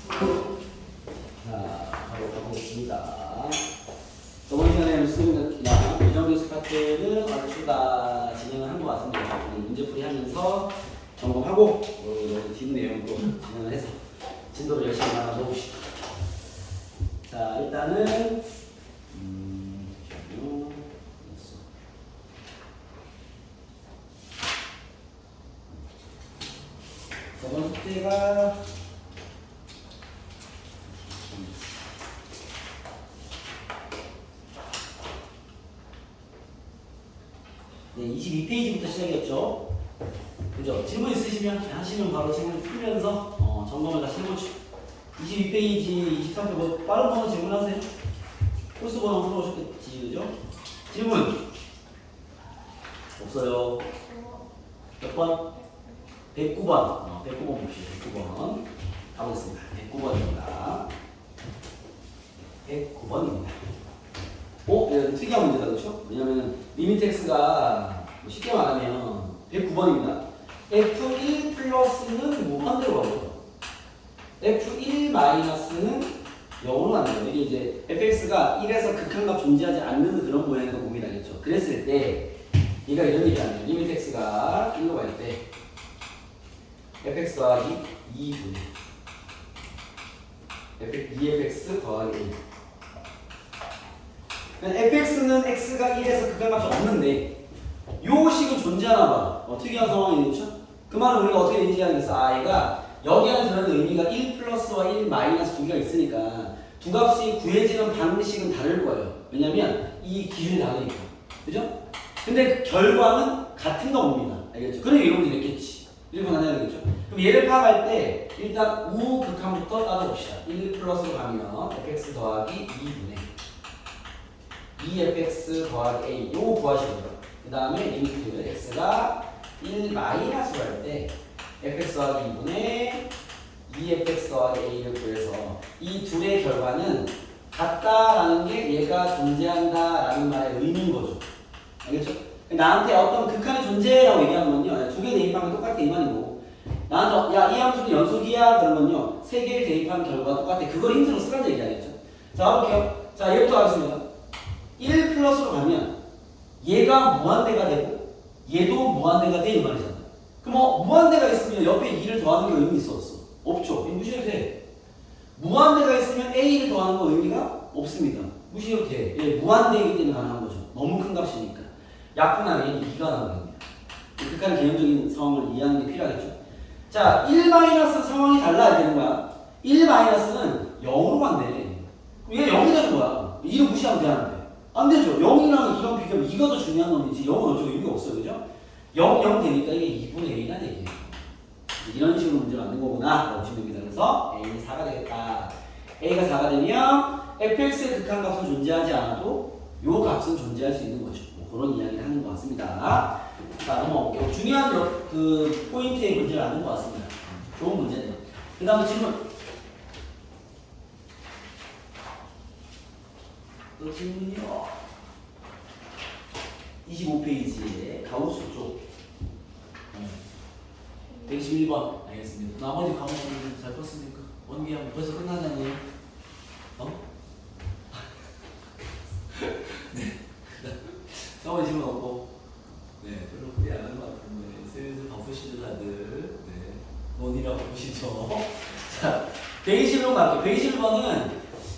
자, 바로 가보겠습니다. 저번 시간에 수능이나 배정교수 파트는 얼추 다 진행을 한 것 같습니다. 오늘 문제풀이 하면서 점검하고 뒷 내용도 진행을 해서 진도를 열심히 나눠봅시다. 자, 일단은 저번 숙제가 네, 22페이지부터 시작이었죠. 그죠? 질문 있으시면 하시면 바로 질문 풀면서 점검을 다시 해보죠. 22페이지, 23페이지 뭐 빠른 번호 질문하세요. 코스 번호 풀어오셨겠지, 그죠? 질문 없어요. 몇 번? 109번. 109번 봅시다. 109번. 가보겠습니다. 109번입니다. 109번입니다. 이건 특이한 문제다, 그렇죠? 왜냐면 리미트 x가 쉽게 말하면 109번입니다. f1 플러스는 무한대로 가고요. f1 마이너스는 0으로 가는 거예요. 이게 이제 fx가 1에서 극한값 존재하지 않는 그런 모양으로 보면 되겠죠. 그랬을 때 얘가 이런 얘기 하네요. 리미트 x가 1로 갈 때 fx 더하기 2분 2fx 더하기 1. fx는 x가 1에서 극한값이 없는데 요 식은 존재하나 봐. 특이한 상황이죠. 그 말은 우리가 어떻게 인지하겠어? 얘가 여기 안에 들어있는 의미가 1 플러스와 1 마이너스 두 개가 있으니까 두 값이 구해지는 방식은 다를 거예요. 왜냐면 이 기준이 다르니까. 그죠? 근데 결과는 같은 겁니다. 알겠죠? 그러니까 이런 문제 냈겠지. 이렇게 만나야 되겠죠? 그럼 얘를 파악할 때 일단 우극한부터 따져봅시다. 1 플러스로 가면 fx 더하기 2분의 2fx 더하기 a 요거 구하시고요. 그 다음에 리미트 x가 1 마이너스로 할 때 fx 더하기 2분의 2fx 더하기 a를 구해서 이 둘의 결과는 같다라는 게 얘가 존재한다라는 말의 의미인 거죠. 알겠죠? 나한테 어떤 극한이 존재라고 얘기하는 건요. 두 개 대입하면 똑같아 이 말이고 나한테 야 이 함수는 연속이야 그러면요. 세 개를 대입한 결과 똑같아. 그걸 힌트로 쓰라는 얘기 아니겠죠? 자 가볼게요. 자 얘부터 하겠습니다. 1 플러스로 가면 얘가 무한대가 되고 얘도 무한대가 돼 이 말이잖아. 그럼 무한대가 있으면 옆에 2를 더하는 게 의미 있어 없어? 없죠. 무시해도 돼. 무한대가 있으면 a를 더하는 거 의미가 없습니다. 무시해도 돼. 무한대이기 때문에 가능한 거죠. 너무 큰 값이니까. 약분하면 2가 나오거든요. 극한 개념적인 상황을 이해하는 게 필요하겠죠. 자, 1 마이너스 상황이 달라야 되는 거야. 1 마이너스는 0으로 간대. 얘 0이 되는 거야. 2를 무시하면 되는데. 안 되죠. 0이랑 2랑 비교하면 2가 더 중요한 놈이지 0은 어쩌고 의미가 없어요. 그죠? 0, 0 되니까 이게 2분의 a가 되게 이런 식으로 문제를 만든 거구나 라고 보시면 됩니다. 그래서 a는 4가 되겠다. a가 4가 되면 fx의 극한값은 존재하지 않아도 요 값은 존재할 수 있는 거죠. 그런 이야기를 하는 것 같습니다. 자, 넘어갈게요. 중요한 그 포인트의 문제를 아는 것 같습니다. 좋은 문제네요. 그 다음에 질문. 또 질문이요. 25페이지에 가우스 쪽 121번 알겠습니다. 나머지 과목은 잘 컸습니까? 원기하면 벌써 끝나냐고요? 네. 나머지 질문 없고 별로 크게 안 하는 것 같은데 슬슬 바쁘시죠 다들. 네. 논이라고 보시죠. 자, 121번 갈게요. 121번은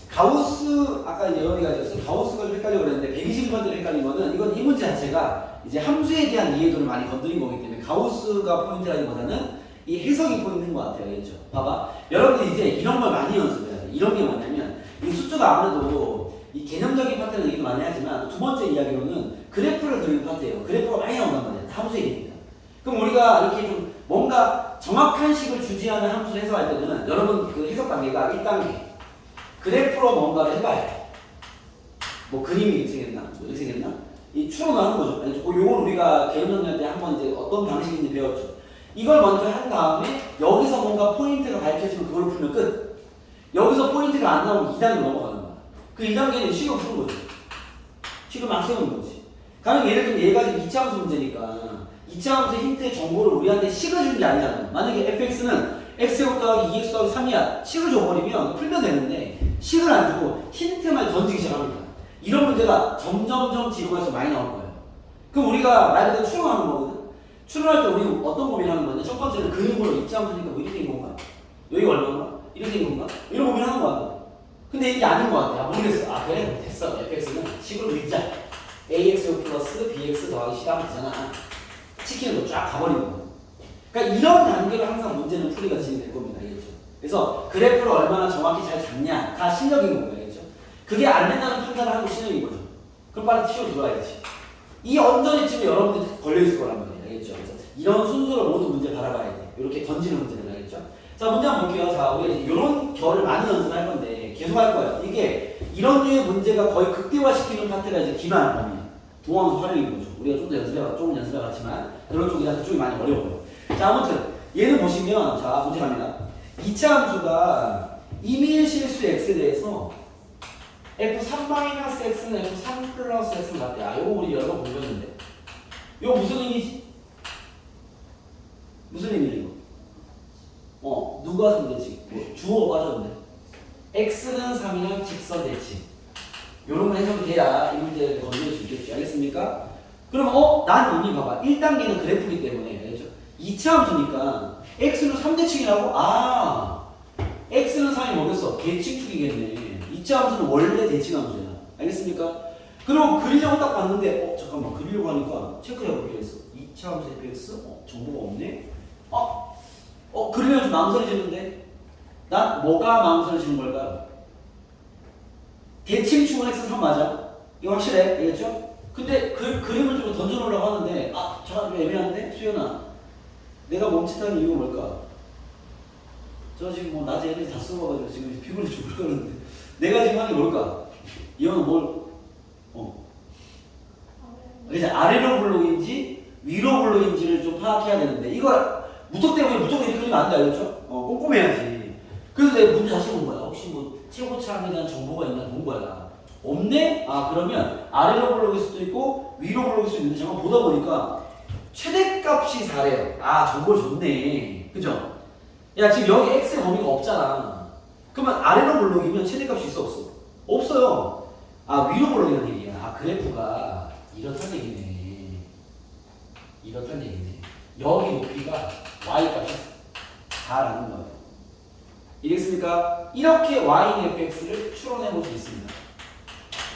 가우스 아까 이제 여러 가지가 있어요. 가우스가 좀 헷갈려 그랬는데 121번대로 헷갈린 거는 이건 이 문제 자체가 이제 함수에 대한 이해도를 많이 건드린 거기 때문에 가우스가 포인트라기보다는 이 해석이 포인트인 것 같아요. 알겠죠? 봐봐. 여러분들 이제 이런 걸 많이 연습해야 돼. 이런 게 뭐냐면 이 수주가 아무래도 이 개념적인 파트를 얘기 많이 하지만 두 번째 이야기로는 그래프를 그리는 파트예요. 그래프가 많이 나온단 말이야. 함수 얘기니까. 그럼 우리가 이렇게 좀 뭔가 정확한 식을 주지하는 함수를 해석할 때는 여러분 그 해석 단계가 1단계 그래프로 뭔가를 해봐야 돼. 뭐 그림이 이렇게 생겼나? 뭐 이렇게 생겼나? 이 추로 나오는 거죠. 아니, 요건 우리가 개념 정리할 때 한번 이제 어떤 방식인지 배웠죠. 이걸 먼저 한 다음에 여기서 뭔가 포인트가 밝혀지면 그걸 풀면 끝. 여기서 포인트가 안 나오면 2단계로 넘어가는 거야. 그 2단계는 식을 푸는 거죠. 식을 막 세우는 거지. 가령 예를 들면 얘가 지금 2차 함수 문제니까 2차 함수 힌트의 정보를 우리한테 식을 준 게 아니잖아. 만약에 fx는 x제곱 더하기 2x 더하기 3이야. 식을 줘버리면 풀면 되는데 식을 안 주고 힌트만 던지기 시작합니다. 이런 문제가 점점점 뒤로 가서 많이 나올 거예요. 그럼 우리가 말 그대로 추론하는 거거든. 추론할 때 우리 어떤 고민하는 거냐? 첫 번째는 그림으로 입장 주니까 뭐 이렇게 된 건가? 여기가 얼마인가? 이렇게 된 건가? 이런 고민하는 거야. 근데 이게 아닌 것 같아. 모르겠어. 아 그래? 됐어. fx는 식으로 읽자. ax 플러스 bx 더하기 c 하면 되잖아. 치킨으로 쫙 가버리는 거야. 그러니까 이런 단계로 항상 문제는 풀이가 진행될 겁니다. 알겠죠? 그래서 그래프를 얼마나 정확히 잘 잡냐가 실력인 거예요. 알겠죠? 그게 안 된다는 판단을 하는 게 실력인 거죠. 그럼 빨리 튀어 들어와야지. 이 언저리쯤에 여러분들 걸려있을 거란 말이에요. 알겠죠? 그래서 이런 순서로 모든 문제 바라봐야 돼. 이렇게 던지는 문제들. 알겠죠? 자, 문제 한번 볼게요. 자, 우리가 이런 결을 많이 연습할 건데 계속 할 거예요. 이게 이런 류의 문제가 거의 극대화시키는 파트가 이제 기만 범위야. 동항수 활용인 거죠. 우리가 좀 더 조금 연습해봤지만 그런 쪽이랑 그쪽이 많이 어려워요. 자, 아무튼 얘는 보시면 자, 문제 갑니다. 2차 함수가 임의의 실수 x에 대해서 f3-x는 f3 플러스 x는 같대. 아, 요거 우리 여러 번 공부했는데. 요거 무슨 의미지? 무슨 의미지 이거? 누가 선대칭? 뭐, 주어가 빠졌는데. x는 3이면 직선 대칭. 요런 거 해석이 돼야 이 문제를 건드릴 수 있겠죠. 알겠습니까? 그럼 난 이미 봐봐. 1단계는 그래프이기 때문에 알겠죠? 2차 함수니까 x는 3대칭이라고? 아, x는 3이 뭐겠어? 대칭축이겠네. 2차 함수는 원래 대칭 함수야. 알겠습니까? 그럼 그리려고 딱 봤는데 잠깐만 그리려고 하니까 체크해볼 필요가 있어. 2차 함수 fx? 정보가 없네? 그리려면 좀 망설여지는데? 난 뭐가 망설여지는 걸까요? 대칭축은 x3 맞아? 이거 확실해? 알겠죠? 근데 그림을 좀 던져놓으려고 하는데 잠깐 좀 애매한데? 수연아 내가 멈칫하는 이유가 뭘까? 저 지금 뭐 낮에 애들이 다 써봐가지고 지금 피곤해 죽을 거는데 내가 지금 하는 게 뭘까? 이 형은 뭘? 이제 아래로 블록인지 위로 블록인지를 좀 파악해야 되는데 이걸 무턱대고 무조건 이렇게 그리면 안 돼. 알겠죠? 꼼꼼해야지. 그래서 내가 문제 다시 본 거야. 혹시 뭐 최고차항에 대한 정보가 있나 본 거야. 없네? 그러면 아래로 블록일 수도 있고 위로 블록일 수도 있는데 잠깐 보다 보니까 최대값이 4래요. 정보를 줬네. 그죠? 야 지금 여기 x의 범위가 없잖아. 그러면 아래로 블록이면 최대값이 있어 없어? 없어요. 위로 블록이라는 얘기야. 그래프가 이렇다는 얘기네. 이렇다는 얘기네. 여기 높이가 y값이 4라는 거예요. 이해했습니까? 이렇게 y인 fx를 추론해 볼 수 있습니다.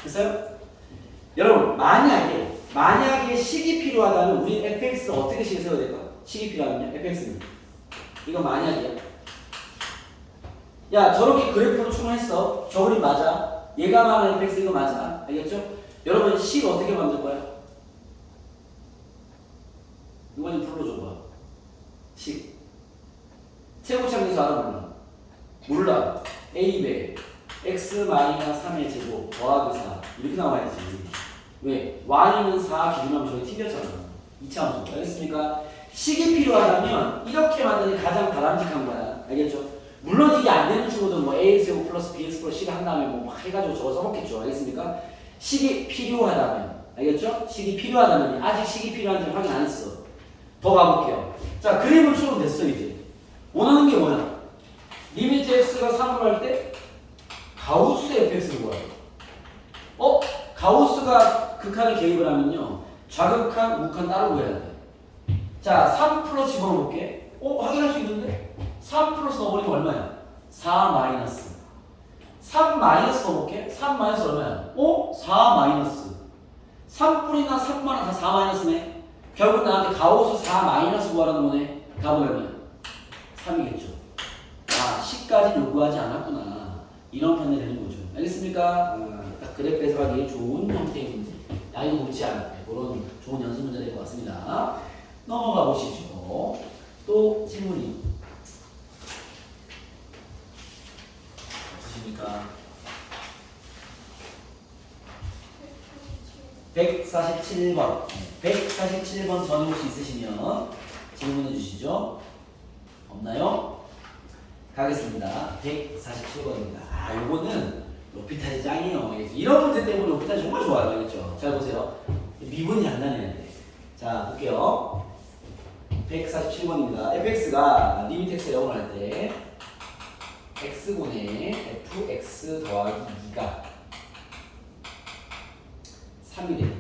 됐어요? 여러분 만약에 식이 필요하다면 우리 fx를 어떻게 식을 세워야 될까? 식이 필요하면요 fx는 이건 만약이야. 야 저렇게 그래프로 추론했어. 저 그림 맞아. 얘가 말하는 fx 이거 맞아. 알겠죠? 여러분 식 어떻게 만들 거야? 누가 좀 불러줘봐. 식 최고차항에서 알아 몰라. a배 x-3의 제곱 더하기 4 이렇게 나와야지. 왜? y는 4 기준하면 저기 튕겼잖아. 2차 함수. 알겠습니까? 식이 필요하다면 이렇게 만드는 게 가장 바람직한 거야. 알겠죠? 물론 이게 안 되는 친구들은 뭐 ax 플러스 bx 플러스 c를 한 다음에 뭐 해가지고 저거 써먹겠죠. 알겠습니까? 식이 필요하다면. 알겠죠? 식이 필요하다면. 아직 식이 필요한지 확인 안 했어. 더 가볼게요. 자, 그림은 추론됐어 이제. 원하는 게 뭐야? 리미트 x가 3으로 할 때 가우스 fx를 구하래. 가우스가 극한에 개입을 하면요 좌극한, 우극한 따로 구해야 돼. 자, 3 플러스 집어넣어볼게. 확인할 수 있는데? 3 플러스 넣어버리면 얼마야? 4 마이너스. 3 마이너스 넣어볼게. 3 마이너스 얼마야? 4 마이너스. 3뿌리나 3만원 다 4 마이너스네. 결국 나한테 가우스 4 마이너스 구하라는 거네. 답은 얼마야? 3이겠죠. 식까지 요구하지 않았구나. 이런 판단이 되는 거죠. 알겠습니까? 딱 그래프 해석하기 좋은 형태의 문제. 이거 묻지 않을 때 그런 좋은 연습 문제 될 것 같습니다. 넘어가 보시죠. 또 질문이 없으십니까? 147번. 147번 전에 혹시 있으시면 질문해 주시죠. 없나요? 가겠습니다. 147번입니다. 요거는 로피타지 짱이에요. 이런 문제 때문에 로피타지 정말 좋아요. 알겠죠? 잘 보세요. 미분이 간단해야 돼. 자, 볼게요. 147번입니다. fx가 리미트 x가 0을 할 때 x분의 fx 더하기 2가 3이 돼.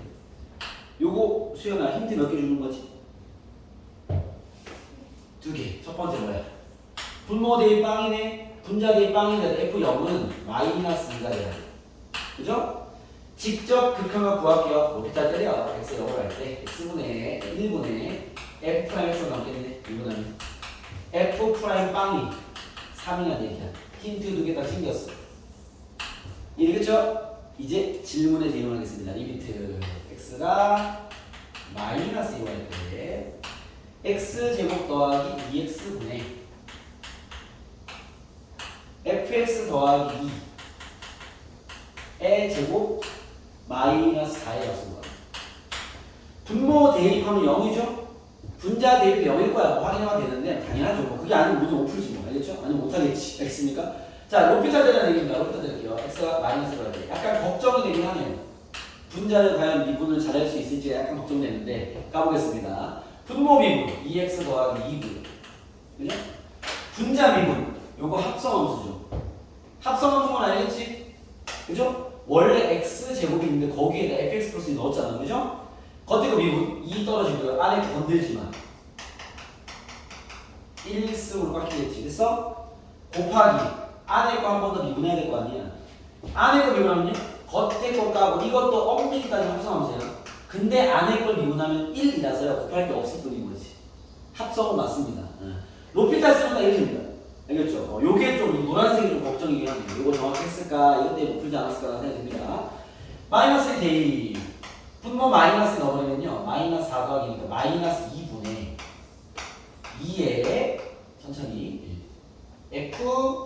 요거 수연아 힌트 몇 개 주는 거지? 2개. 첫 번째 뭐야? 분모 대입 빵이네. 분자 대입 빵인데 f0은 마이너스 2가 돼야 돼. 그죠? 직접 극한값 구할게요. 로피탈 때려. x 0을 할 때 x분의 1분의 f 프라임 x 남겠네. 1분하면 f 프라임 빵이 3이나 되기야. 힌트 2개 다 챙겼어. 이해겠죠? 이제 질문에 대응하겠습니다. 리미트 x가 마이너스 2가 될 때 x제곱 더하기 2x분의 fx 더하기 2의 제곱 마이너스 4에 없습니다. 분모 대입하면 0이죠? 분자 대입이 0일 거야. 뭐 확인하면 되는데 당연하죠. 뭐 그게 아니면 문제 못 풀지 뭐. 알겠죠? 아니면 못하겠지. 알겠습니까? 자, 로피탈 되라는 얘기입니다. 로피탈 드릴게요. x가 마이너스가 돼. 약간 걱정이 되긴 하네요. 분자를 과연 미분을 잘할 수 있을지 약간 걱정되는데 가보겠습니다. 분모 미분 2x 더하기 2분. 그죠? 분자 미분 요거 합성함수죠. 합성함수는 알겠지? 그죠? 원래 x제곱이 있는데 거기에다 fx 플러스 2 넣었잖아. 그죠? 겉에 거 미분 2 떨어지고요. 안에 거 건들지 마. 1승으로 깎이겠지. 그래서 곱하기 안에 거 한 번 더 미분해야 될 거 아니야. 안에 거 미분하면요. 겉에 거 까고 이것도 엄밀히까지 합성함수야. 근데 안에 걸 미분하면 1이라서요. 곱할 게 없을 뿐인 거지. 합성은 맞습니다. 로피탈 쓰면 이렇게 됩니다. 알겠죠? 요게 좀 노란색이 좀 걱정이긴 하네요. 요거 정확했을까? 이것 때문에 풀지 않았을까? 생각이 듭니다. 마이너스 대입. 분모 마이너스 넣어버리면요. 마이너스 4 더하기니까 마이너스 2분의 2에 천천히 f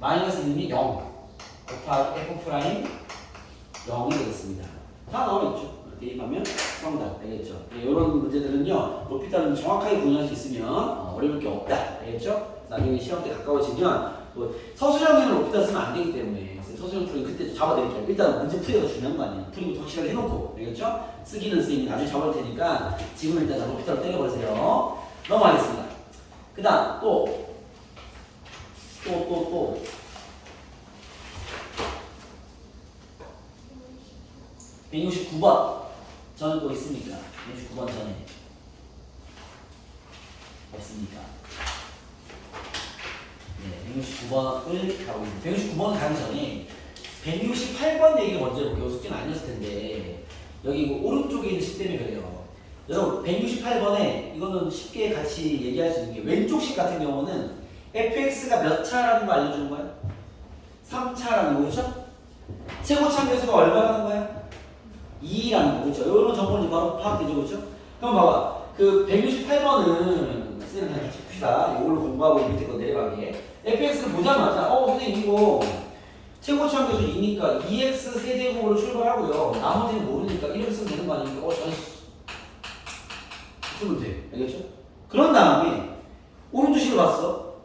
마이너스 1이 0 곱하기 f 프라임 0이 되겠습니다. 다 나와있죠. 대입하면 정답. 알겠죠? 이런 문제들은요. 로피탈은 정확하게 구분할 수 있으면 어려울 게 없다. 알겠죠? 나중에 시험 때 가까워지면 또 서술형에는 로피탈 쓰면 안 되기 때문에 서술형 풀이 그때 잡아드릴게요. 일단 문제 풀이가 중요한 거 아니에요. 풀이부터 확실하게 해놓고. 알겠죠? 쓰기는 쓰이면 나중에 잡아올 테니까 지금 일단 로피탈로 때려버리세요. 넘어가겠습니다. 그 다음 또 169번 저는 또 있습니까? 169번 전에 없습니까? 네, 169번을 가고 있습니다. 169번 가기 전에 168번 얘기를 먼저 해볼게요. 숙제는 아니었을 텐데 여기 오른쪽에 있는 식 때문에 그래요. 여러분 168번에 이거는 쉽게 같이 얘기할 수 있는 게 왼쪽 식 같은 경우는 fx가 몇 차라는 거 알려주는 거야? 3차라는 거 그렇죠? 최고차함계수가 얼마라는 거야? 2라는 거 그렇죠? 이런 정보는 바로 파악되죠 그렇죠? 그럼 봐봐 그 168번은 쌤은 그냥 같이 봅시다. 이걸로 공부하고 밑에 거 내려가게 fx를 보자마자 선생님 이거 최고차함계수 2니까 2x 세제곱으로 출발하고요. 나머지는 모르니까 이렇게 쓰면 되는 거 아닙니까? 잘했어. 쓰면 돼. 알겠죠? 그런 다음에 오른쪽 식을 봤어.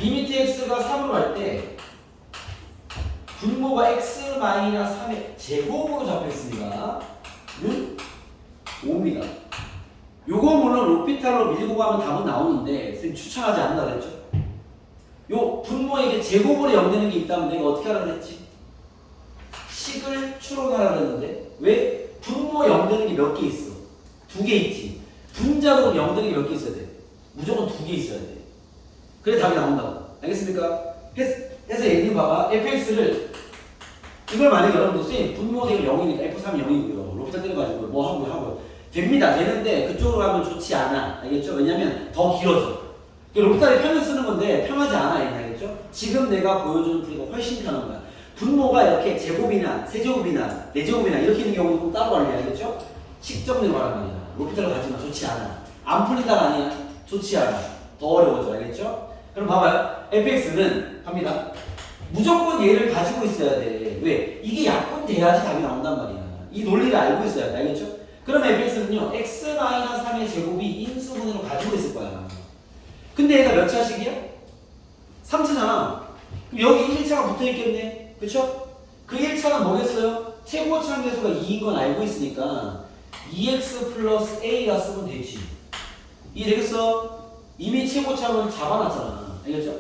리미트 x가 3으로 갈 때 분모가 x-3의 제곱으로 잡혀있습니다. 는 5입니다. 요거 물론 로피탈로 밀고 가면 답은 나오는데 선생님 추천하지 않는다 그랬죠? 요 분모에게 제곱으로 0 되는 게 있다면 내가 어떻게 하라 그랬지? 식을 추론하라 그랬는데 왜? 분모 0 되는 게 몇 개 있어? 2개 있지. 분자로 0 되는 게 몇 개 있어야 돼? 무조건 2개 있어야 돼. 그래 답이 나온다고. 알겠습니까? 해서 얘는 봐봐. fx를 이걸 만약에 여러분들 선생님 분모 대입 0이니까 f3이 0이고요. 로피탈 때려가지고 뭐 하고요. 됩니다. 되는데 그쪽으로 가면 좋지 않아. 알겠죠? 왜냐면 더 길어져. 로피탈이 편을 쓰는 건데 편하지 않아. 알겠죠? 지금 내가 보여주는 풀이가 훨씬 편한 거야. 분모가 이렇게 제곱이나 세제곱이나 네제곱이나 이렇게 있는 경우는 꼭 따로 관리해야 알겠죠? 식정리로 가란 말이야. 로피탈로 가지만 좋지 않아. 안 풀린다가 아니야. 좋지 않아. 더 어려워져. 알겠죠? 그럼 봐봐요. fx는 갑니다. 무조건 얘를 가지고 있어야 돼. 왜? 이게 약분돼야지 답이 나온단 말이야. 이 논리를 알고 있어야 돼. 알겠죠? 그럼 fx는요. x-3의 제곱이 인수분해로 가지고 있을 거야. 근데 얘가 몇 차식이야? 3차잖아. 그럼 여기 1차가 붙어있겠네. 그쵸? 그 1차는 뭐겠어요? 최고차함계수가 2인 건 알고 있으니까 2x 플러스 a가 쓰면 되지. 이해되겠어? 이미 최고참은 잡아놨잖아. 알겠죠?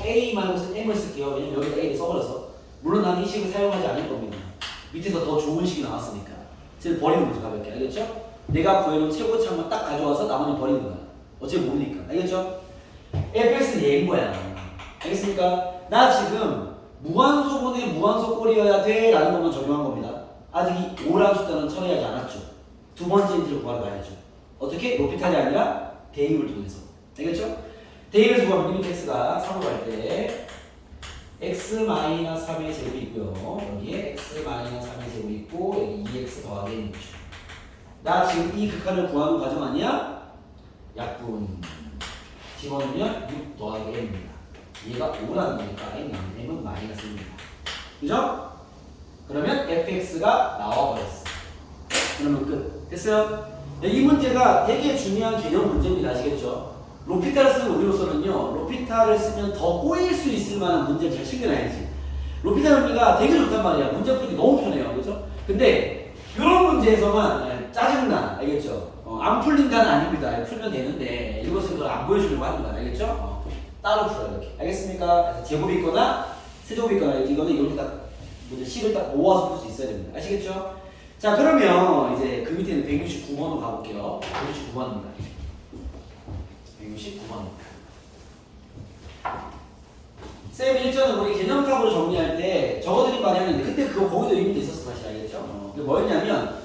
A-M을 쓸게요. 왜냐면 여기다 A를 써버려서. 물론 나는 이 식을 사용하지 않을 겁니다. 밑에서 더 좋은 식이 나왔으니까. 쟤를 버리는 거죠, 가볍게. 알겠죠? 내가 구해놓은 최고참만 딱 가져와서 나머지 버리는 거야. 어차피 모르니까. 알겠죠? fx는 얘인 거야. 알겠습니까? 나 지금 무한소분의 무한소꼴이어야 돼 라는 것만 적용한 겁니다. 아직 이 오란 숫자는 처리하지 않았죠. 두 번째 힌트를 구하러 가야죠. 어떻게? 로피탈이 아니라 대입을 통해서. 알겠죠? 대입을 구하면 리미트 x가 3으로 갈 때 x-3의 제곱이 있고요. 여기에 x-3의 제곱이 있고 여기 2x 더하기 n이죠. 나 지금 이 극한을 구하는 과정 아니야? 약분 집어넣으면 6 더하기 n입니다. 얘가 5라는 거니까 n은 마이너스입니다. 그죠? 그러면 fx가 나와버렸어. 그러면 끝. 됐어요? 이 문제가 되게 중요한 개념 문제입니다. 아시겠죠? 로피탈을 쓰는 우리로서는요, 로피탈을 쓰면 더 꼬일 수 있을 만한 문제를 잘 챙겨놔야지. 로피탈 문제가 되게 좋단 말이야. 문제 풀기 너무 편해요. 그죠? 근데 이런 문제에서만 짜증나. 알겠죠? 안 풀린다는 아닙니다. 풀면 되는데 이것은 그걸 안 보여주려고 하는 거야. 알겠죠? 따로 풀어요. 이렇게. 알겠습니까? 그래서 제곱이 있거나 세제곱이 있거나 이거는 이렇게 딱 식을 딱 모아서 풀 수 있어야 됩니다. 아시겠죠? 자, 그러면 이제 그 밑에는 169번으로 가볼게요. 169번입니다. 169번. 쌤 일전에 우리 개념탑으로 정리할 때 적어드린 말이 하는데 그때 그거 거기도 의미도 있었어. 사실 알겠죠? 그게 뭐였냐면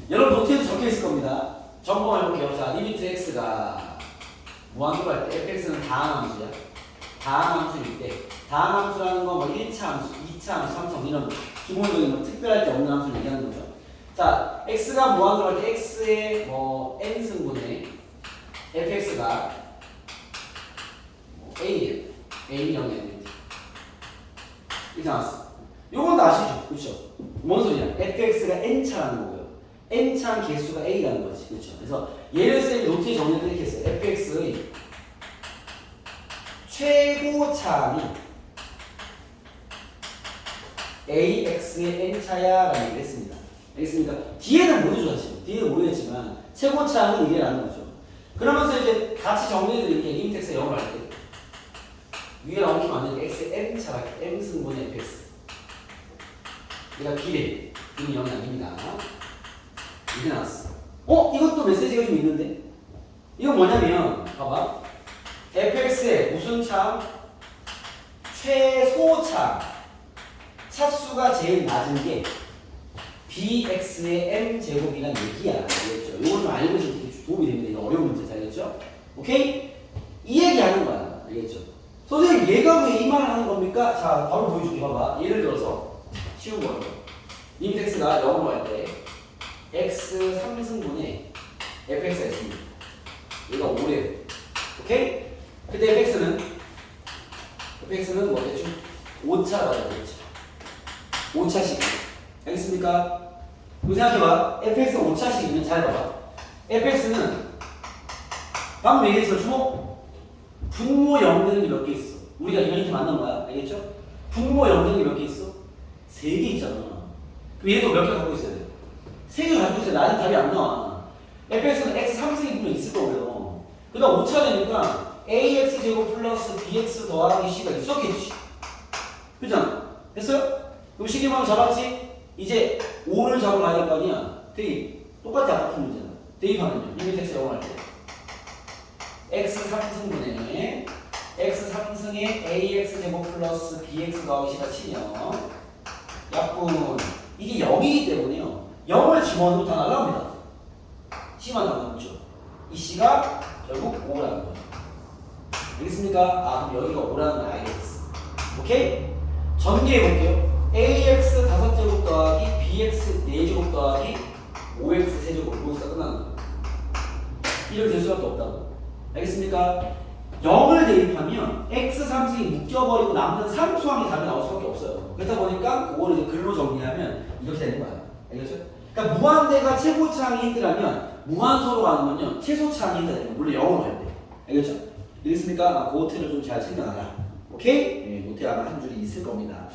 여러분 노트에도 적혀 있을 겁니다. 점검해 볼게요. 자, 리미트 x가 무한으로 할 때 fx는 다항함수야. 다항함수일 때 다항함수라는 건 뭐 1차 함수, 2차 함수, 3차 함수 이런 기본적인 뭐 특별할 때 없는 함수를 얘기하는 거죠. 자, x가 무한으로 할 때 x의 뭐 n승분의 fx가 a예요. a는 0이야. 이렇게 나왔어. 요건 다 아시죠? 그렇죠? 뭔 소리냐? fx가 n차라는 거고요. n차 개수가 a라는 거지. 그렇죠? 그래서 얘를 쌤 노트에 정리를 이렇게 했어요. fx의 최고차이 ax의 n차야 라는 얘기를 했습니다. 알겠습니까? 뒤에는 모르죠 사실. 뒤에는 모르겠지만 최고차는 이래라는 거죠. 그러면서 이제 같이 정리해드릴게요. 리미트 x가 0을 할 때 위에 나오면 안 되는 x의 n차가 m승분의 fx 얘가 비례 이는 0이 아닙니다. 이게 나왔어. 이것도 메시지가 좀 있는데 이건 뭐냐면 봐봐 fx의 무슨 차? 최소차 차수가 제일 낮은 게 bx의 m제곱이란 얘기야. 알겠죠? 이걸 좀 알고 있으면 되게 도움이 됩니다. 이거 어려운 문제 알겠죠? 오케이? 이 얘기 하는 거야. 알겠죠? 선생님 얘가 왜 이 말을 하는 겁니까? 자 바로 보여줄게. 봐봐. 예를 들어서 쉬운 거예요. 리미트 x가 0으로 할 때 x 3승분의 fx가 있습니다. 얘가 5래요. 오케이? 그때 fx는 뭐 대충 5차 맞아요. 5차씩. 알겠습니까? 그리고 생각해봐. fx가 5차씩이면 잘 봐봐. fx는 방금 얘기했어. 주목. 분모 0되는 게 몇 개 있어. 우리가 이런 힌트 만난 거야. 알겠죠? 분모 0되는 게 몇 개 있어? 3개 있잖아. 그럼 얘도 몇 개 갖고 있어야 돼? 3개 갖고 있어야 돼. 나는 답이 안 나와. fx는 x 3승이 분명 있을 거고요. 그 다음 5차 되니까 ax 제곱 플러스 bx 더하기 c가 있었겠지. 그잖아. 됐어요? 그럼 식이만 잡았지? 이제 5를 잡으러 가야 될 거 아니야? 대입. 똑같이 아까 푼 문제잖아. 대입하면요. 리미트 x 0할 때 x 3승분의 x 3승의 ax 제곱 플러스 bx 더하기 c가 치면 약분 이게 0이기 때문에요. 0을 집어넣으면 다 날라옵니다. c만 남았죠. 이 c가 결국 5라는 거죠. 알겠습니까? 그럼 여기가 5라는 걸 알겠어. 오케이? 전개해볼게요. ax 5제곱 더하기 bx 4제곱 더하기 5x 3제곱 모두가 끝나는 거예요. 이렇게 될 수밖에 없다고. 알겠습니까? 0을 대입하면 x 3승이 묶여버리고 남는 상수항이 답이 나올 수밖에 없어요. 그렇다 보니까 그거를 이제 글로 정리하면 이렇게 되는 거야. 알겠죠? 그러니까 무한대가 최고차항이 힌트라면 무한소로 가는 건요 최소차항이 힌트가 돼요. 물론 0으로 갈 때. 알겠죠? 알겠습니까? 그 노트를 좀 잘 챙겨놔라. 오케이? 네, 노트에 아마 한 줄이 있을 겁니다.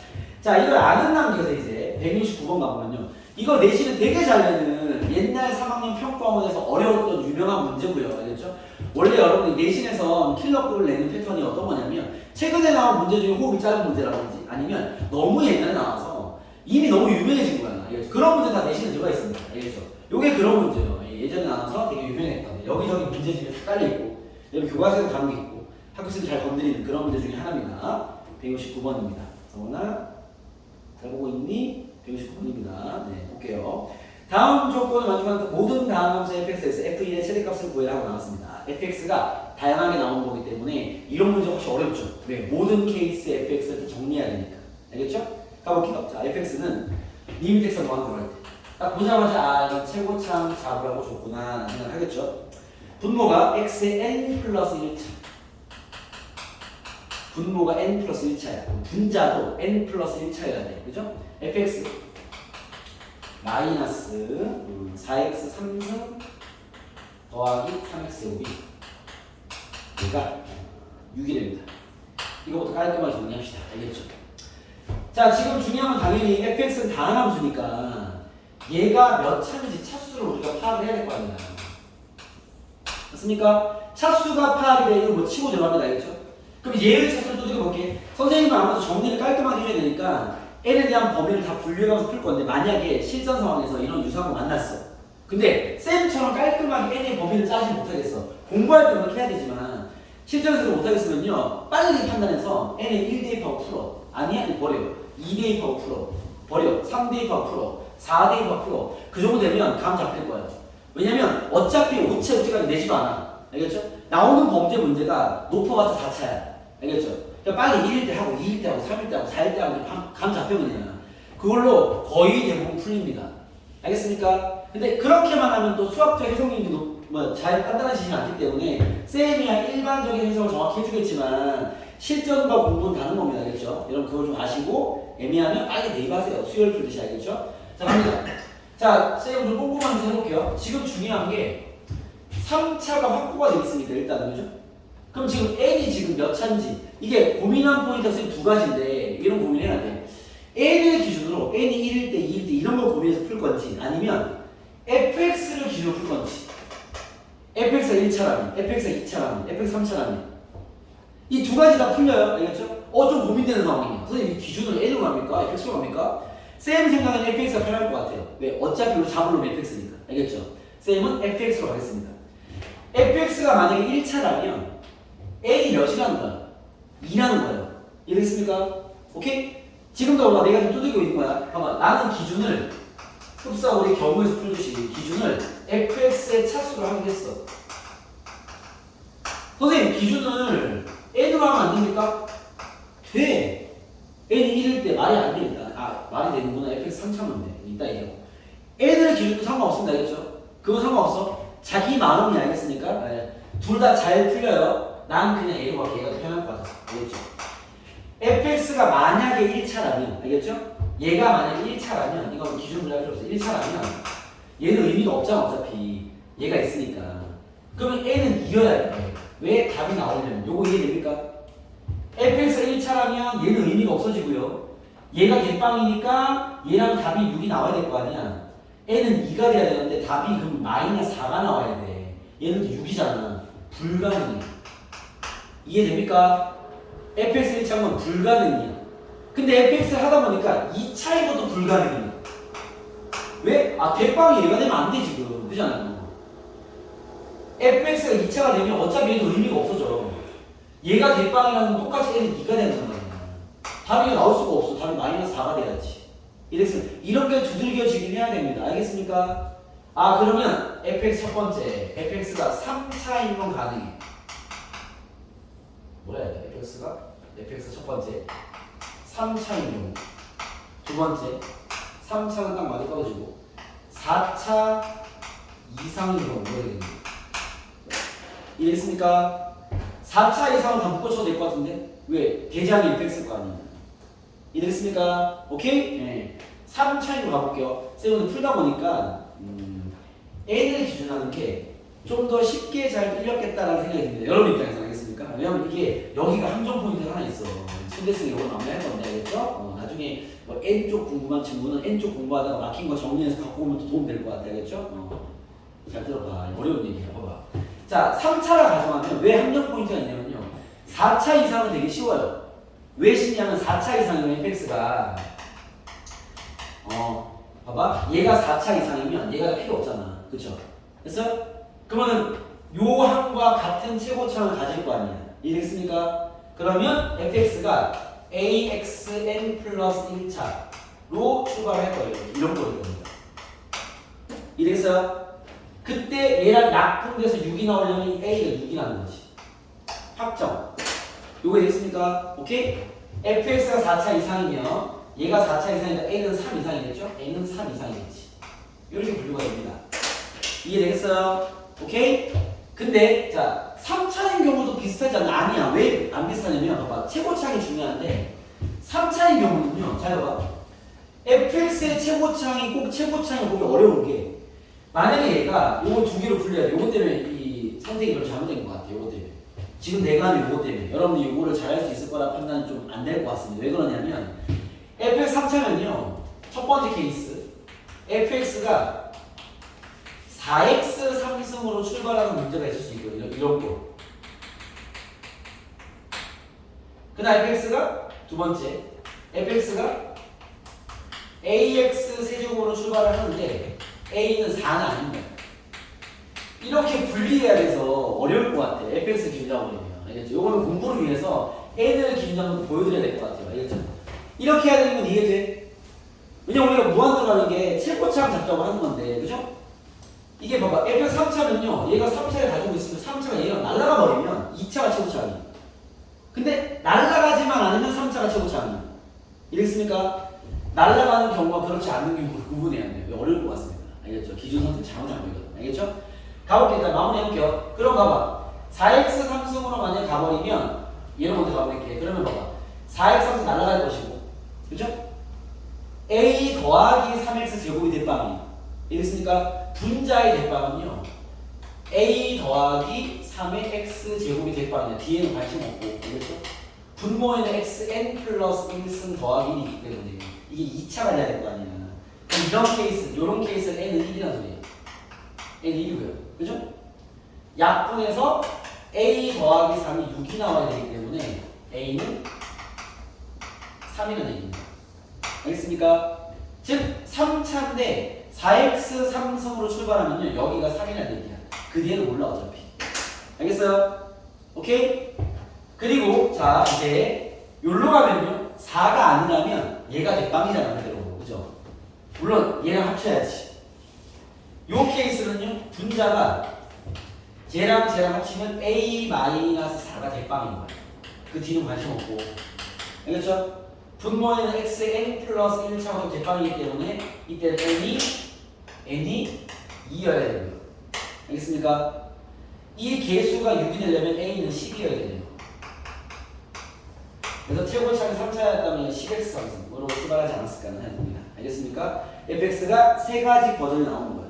자, 이걸 아는 남겨서 이제 169번 가보면요. 이거 내신은 되게 잘 내는 옛날 3학년 평가원에서 어려웠던 유명한 문제고요. 알겠죠? 원래 여러분이 내신에서 킬러급을 내는 패턴이 어떤 거냐면 최근에 나온 문제 중에 호흡이 짧은 문제라든지 아니면 너무 옛날에 나와서 이미 너무 유명해진 거야. 알겠죠? 그런 문제 다 내신에 들어가 있습니다. 알겠죠? 요게 그런 문제예요. 예전에 나와서 되게 유명했던 여기저기 문제집에 다 깔려있고 여기 교과서에도 다룬 게 있고 학교생이 잘 건드리는 그런 문제 중에 하나입니다. 159번입니다. 성원아 잘 보고 있니? 159번입니다. 네, 볼게요. 다음 조건을 만족하는 모든 다항함수 fx에서 f1의 최대값을 구해라 하고 나왔습니다. fx가 다양하게 나오는 거기 때문에 이런 문제 혹시 어렵죠? 네, 모든 케이스 fx를 정리해야 되니까. 알겠죠? 가볼게요. 자, fx는 리미트 x가 뭐하는 걸 할 때. 딱 보자마자 아, 이거 최고창 잡으라고 줬구나 생각 하겠죠? 분모가 x의 n 플러스 1차. 분모가 n 플러스 1차야. 분자도 n 플러스 1차여야 돼. 그죠? fx 마이너스 4x 3승 더하기 3x 제곱이 얘가 6이 됩니다. 이거부터 깔끔하게 정리합시다. 알겠죠? 자, 지금 중요한 건 당연히 fx는 다항함수니까 얘가 몇 차인지 차수를 우리가 파악을 해야 될 거 아니야. 맞습니까? 차수가 파악이 되면 뭐 치고 들어갑니다. 알겠죠? 그럼 얘의 차수를 두드려볼게. 선생님은 아마도 정리를 깔끔하게 해야 되니까 n에 대한 범위를 다 분류해가면서 풀 건데 만약에 실전 상황에서 이런 유사하고 만났어. 근데 쌤처럼 깔끔하게 n의 범위를 짜지 못하겠어. 공부할 때는 해야 되지만 실전에서 못하겠으면요 빨리 판단해서 n의 1 대입하고 풀어. 아니야? 버려. 2 대입하고 풀어. 버려. 3 대입하고 풀어. 4 대입하고 풀어. 그 정도 되면 감 잡힐 거예요. 왜냐면 어차피 우체까지 내지도 않아. 알겠죠? 나오는 범죄 문제가 높아봤자 4차야. 알겠죠? 그러니까 빨리 1일 때 하고 2일 때 하고 3일 때 하고 4일 때 하고 감 잡혀버리냐. 그걸로 거의 대부분 풀립니다. 알겠습니까? 근데 그렇게만 하면 또 수학적 해석력이 잘 단단하지는 않기 때문에 쌤이야 일반적인 해석을 정확히 해주겠지만 실전과 공부는 다른 겁니다. 알겠죠? 여러분 그걸 좀 아시고 애매하면 빨리 대입하세요. 수요일 풀듯이. 알겠죠? 자, 갑니다. 자, 쌤 좀 꼼꼼한 문제 해볼게요. 지금 중요한 게 3차가 확보가 되어 있습니다. 일단은. 그죠? 그럼 지금 n이 지금 몇 차인지 이게 고민한 포인트가 쌤 두 가지인데 이런 고민해야 돼. n을 기준으로 n이 1일 때 2일 때 이런 걸 고민해서 풀 건지 아니면 fx를 기준으로 풀 건지 fx가 1차라면 fx가 2차라면 fx가 3차라면 이 두 가지 다 풀려요. 알겠죠? 좀 고민되는 상황이에요. 선생님 기준으로 n으로 갑니까? fx로 갑니까? 쌤 생각은 fx가 편할 것 같아요. 왜? 어차피 우리 잡으려면 fx니까. 알겠죠? 쌤은 fx로 가겠습니다. fx가 만약에 1차라면 n이 몇이라는 거야? 2라는 거예요. 이해됐습니까? 오케이? 지금도 봐봐. 내가 좀 두들기고 있는 거야. 봐봐. 나는 기준을 흡사 우리 경우에서 풀듯이 기준을 fx의 차수로 하기로 했어. 선생님 기준을 n으로 하면 안 됩니까? 돼. n이 1일 때 말이 안 되니까. 말이 되는구나. fx 3차면 돼. 이따 얘기하고. n을 기준도 상관없습니다. 알겠죠? 그건 상관없어. 자기 마음이 알겠습니까? 네. 둘 다 잘 풀려요. 난 그냥 A로 가기 얘가 더 편할 것 같아서. 알겠죠? fx가 만약에 1차라면, 알겠죠? 얘가 만약에 1차라면, 이건 기준으로 할 필요 없어. 1차라면, 얘는 의미가 없잖아, 어차피. 얘가 있으니까. 그러면 n은 이어야 돼. 왜 답이 나오려면. 요거 이해됩니까? fx가 1차라면 얘는 의미가 없어지고요. 얘가 개빵이니까 얘랑 답이 6이 나와야 될 거 아니야. n은 2가 돼야 되는데 답이 그럼 마이너스 4가 나와야 돼. 얘는 6이잖아. 불가능해. 이해됩니까? fx 1차는 불가능이야. 근데 fx를 하다 보니까 2차인 것도 불가능이야. 왜? 대빵이 얘가 되면 안 돼, 지금. 그잖아요. fx가 2차가 되면 어차피 얘도 의미가 없어져. 얘가 대빵이라는 건 똑같이 n은 2가 되는 거야. 답이 나올 수가 없어. 답이 마이너스 4가 돼야지. 이랬으면 이런 게 두들겨지긴 해야 됩니다. 알겠습니까? 그러면 fx 첫 번째, fx가 3차인 건 가능해. 뭐라 해야 돼? fx 첫 번째 3차인 경우, 두 번째 3차는 딱 맞아 떨어지고 4차 이상인 경우 뭐야 되겠네. 이해했습니까? 4차 이상은 다 묶어줘도 될 것 같은데 왜? 대장이 fx일 거 아니야. 이해됐습니까? 오케이? 네. 3차인으로 가볼게요. 쌤은 풀다 보니까 n을 기준하는 게 좀 더 쉽게 잘 풀렸겠다라는 생각이 듭니다. 여러분 입장에서 알겠습니까? 왜냐면 이게 여기가 함정 포인트가 하나 있어. 신대승이 이거 남겨야 할 건데 알겠죠? 나중에 나중에 뭐 N쪽 궁금한 친구는 N쪽 공부하다가 막힌 거 정리해서 갖고 오면 또 도움 될 것 같아. 알겠죠? 잘 들어봐. 어려운 얘기야. 봐봐. 자, 3차를 가져가면 왜 합력 포인트가 있냐면요. 4차 이상은 되게 쉬워요. 왜 쉽냐면 4차 이상이면 fx가 봐봐. 얘가 4차 이상이면 얘가 필요 없잖아. 그쵸? 됐어? 그러면은 요 항과 같은 최고차를 가질 거 아니야. 이해됐습니까? 그러면 fx가 axn 플러스 1차로 출발할 거예요. 이런 거일 겁니다. 이래서 그때 얘랑 약분돼서 6이 나오려면 a가 6이 나는 거지. 확정. 요거 됐습니까? 오케이? fx가 4차 이상이면 얘가 4차 이상이니까 a는 3 이상이겠죠? a는 3 이상이겠지. 이렇게 분류가 됩니다. 이해되겠어요? 오케이? 근데 자 3차인 경우도 비슷하지 않나? 아니야. 왜 안 비슷하냐면 봐봐. 최고차이 중요한데 3차인 경우는요. 잘 봐봐. fx의 최고차이 꼭 최고차이 보기 어려운 게 만약에 얘가 요거 두 개로 분류해야 돼. 요거 때문에 이 선택이 별로 잘못된 것 같아. 요거 때문에. 지금 내가 하는 요거 때문에. 여러분들 요거를 잘할 수 있을 거라 판단은 좀 안 될 것 같습니다. 왜 그러냐면 fx 3차면요. 첫 번째 케이스. fx가 4x 3승으로 출발하는 문제가 있을 수 있거든요. 이런 거. 그 다음 fx가 두 번째. fx가 ax 세제곱으로 출발을 하는데 a는 4는 아닙니다. 이렇게 분리해야 돼서 어려울 것 같아. fx 기준자원이면. 알겠죠? 요거는 공부를 위해서 n을 기준자원으로 보여드려야 될 것 같아요. 알겠죠? 이렇게 해야 되는 건 이해돼? 왜냐면 우리가 무한 들어가는 게 최고차항 잡자고 하는 건데, 그죠? 이게 봐봐. fx 3차면요. 얘가 3차를 가지고 있으면 3차가 얘랑 날아가 버리면 2차가 최고차항이야. 근데 날아가지만 않으면 3차가 최고차항이야. 이랬습니까? 날아가는 경우와 그렇지 않는 경우를 구분해야 돼요. 어려울 것 같습니다. 알겠죠? 기준 선택 잘못하면 되거든. 알겠죠? 가볼게. 일단 마무리해볼게요. 그럼 봐봐. 4x 3승으로 만약에 가버리면 얘를 먼저 가볼게. 그러면 봐봐. 4x 3승 날아갈 것이고, 그죠? a 더하기 3x 제곱이 대빵이에요. 이랬으니까 분자의 대빵은요. a 더하기 3의 x 제곱이 대빵이에요. 뒤에는 관심 없고, 알겠죠? 분모에는 xn 플러스 1승 더하기 1이기 때문에 이게 2차가 돼야 될 거 아니야. 그럼 이런 케이스, 이런 케이스는 n은 1이라는 소리예요. n은 1이고요. 그죠? 약분해서 a 더하기 3이 6이 나와야 되기 때문에 a는 3이라는 얘기입니다. 알겠습니까? 즉 3차인데 4x 3승으로 출발하면요. 여기가 3이라는 얘기야. 그 뒤에는 몰라 어차피. 알겠어요? 오케이? 그리고 자 이제 여기로 가면요. 4가 아니라면 얘가 대빵이잖아. 그대로. 그죠? 물론 얘랑 합쳐야지. 요 케이스는요. 분자가 쟤랑 합치면 a-4가 대빵인 거야. 그 뒤는 관심 없고. 알겠죠? 분모에는 xn 플러스 1차가 대빵이기 때문에 이때는 n이 2여야 되고요. 알겠습니까? 이 개수가 6이 되려면 a는 10이어야 되네요. 그래서 최고차이 3차였다면 10x 3승으로 출발하지 않았을까 하는 생각입니다. 알겠습니까? fx가 세 가지 버전이 나오는 거야.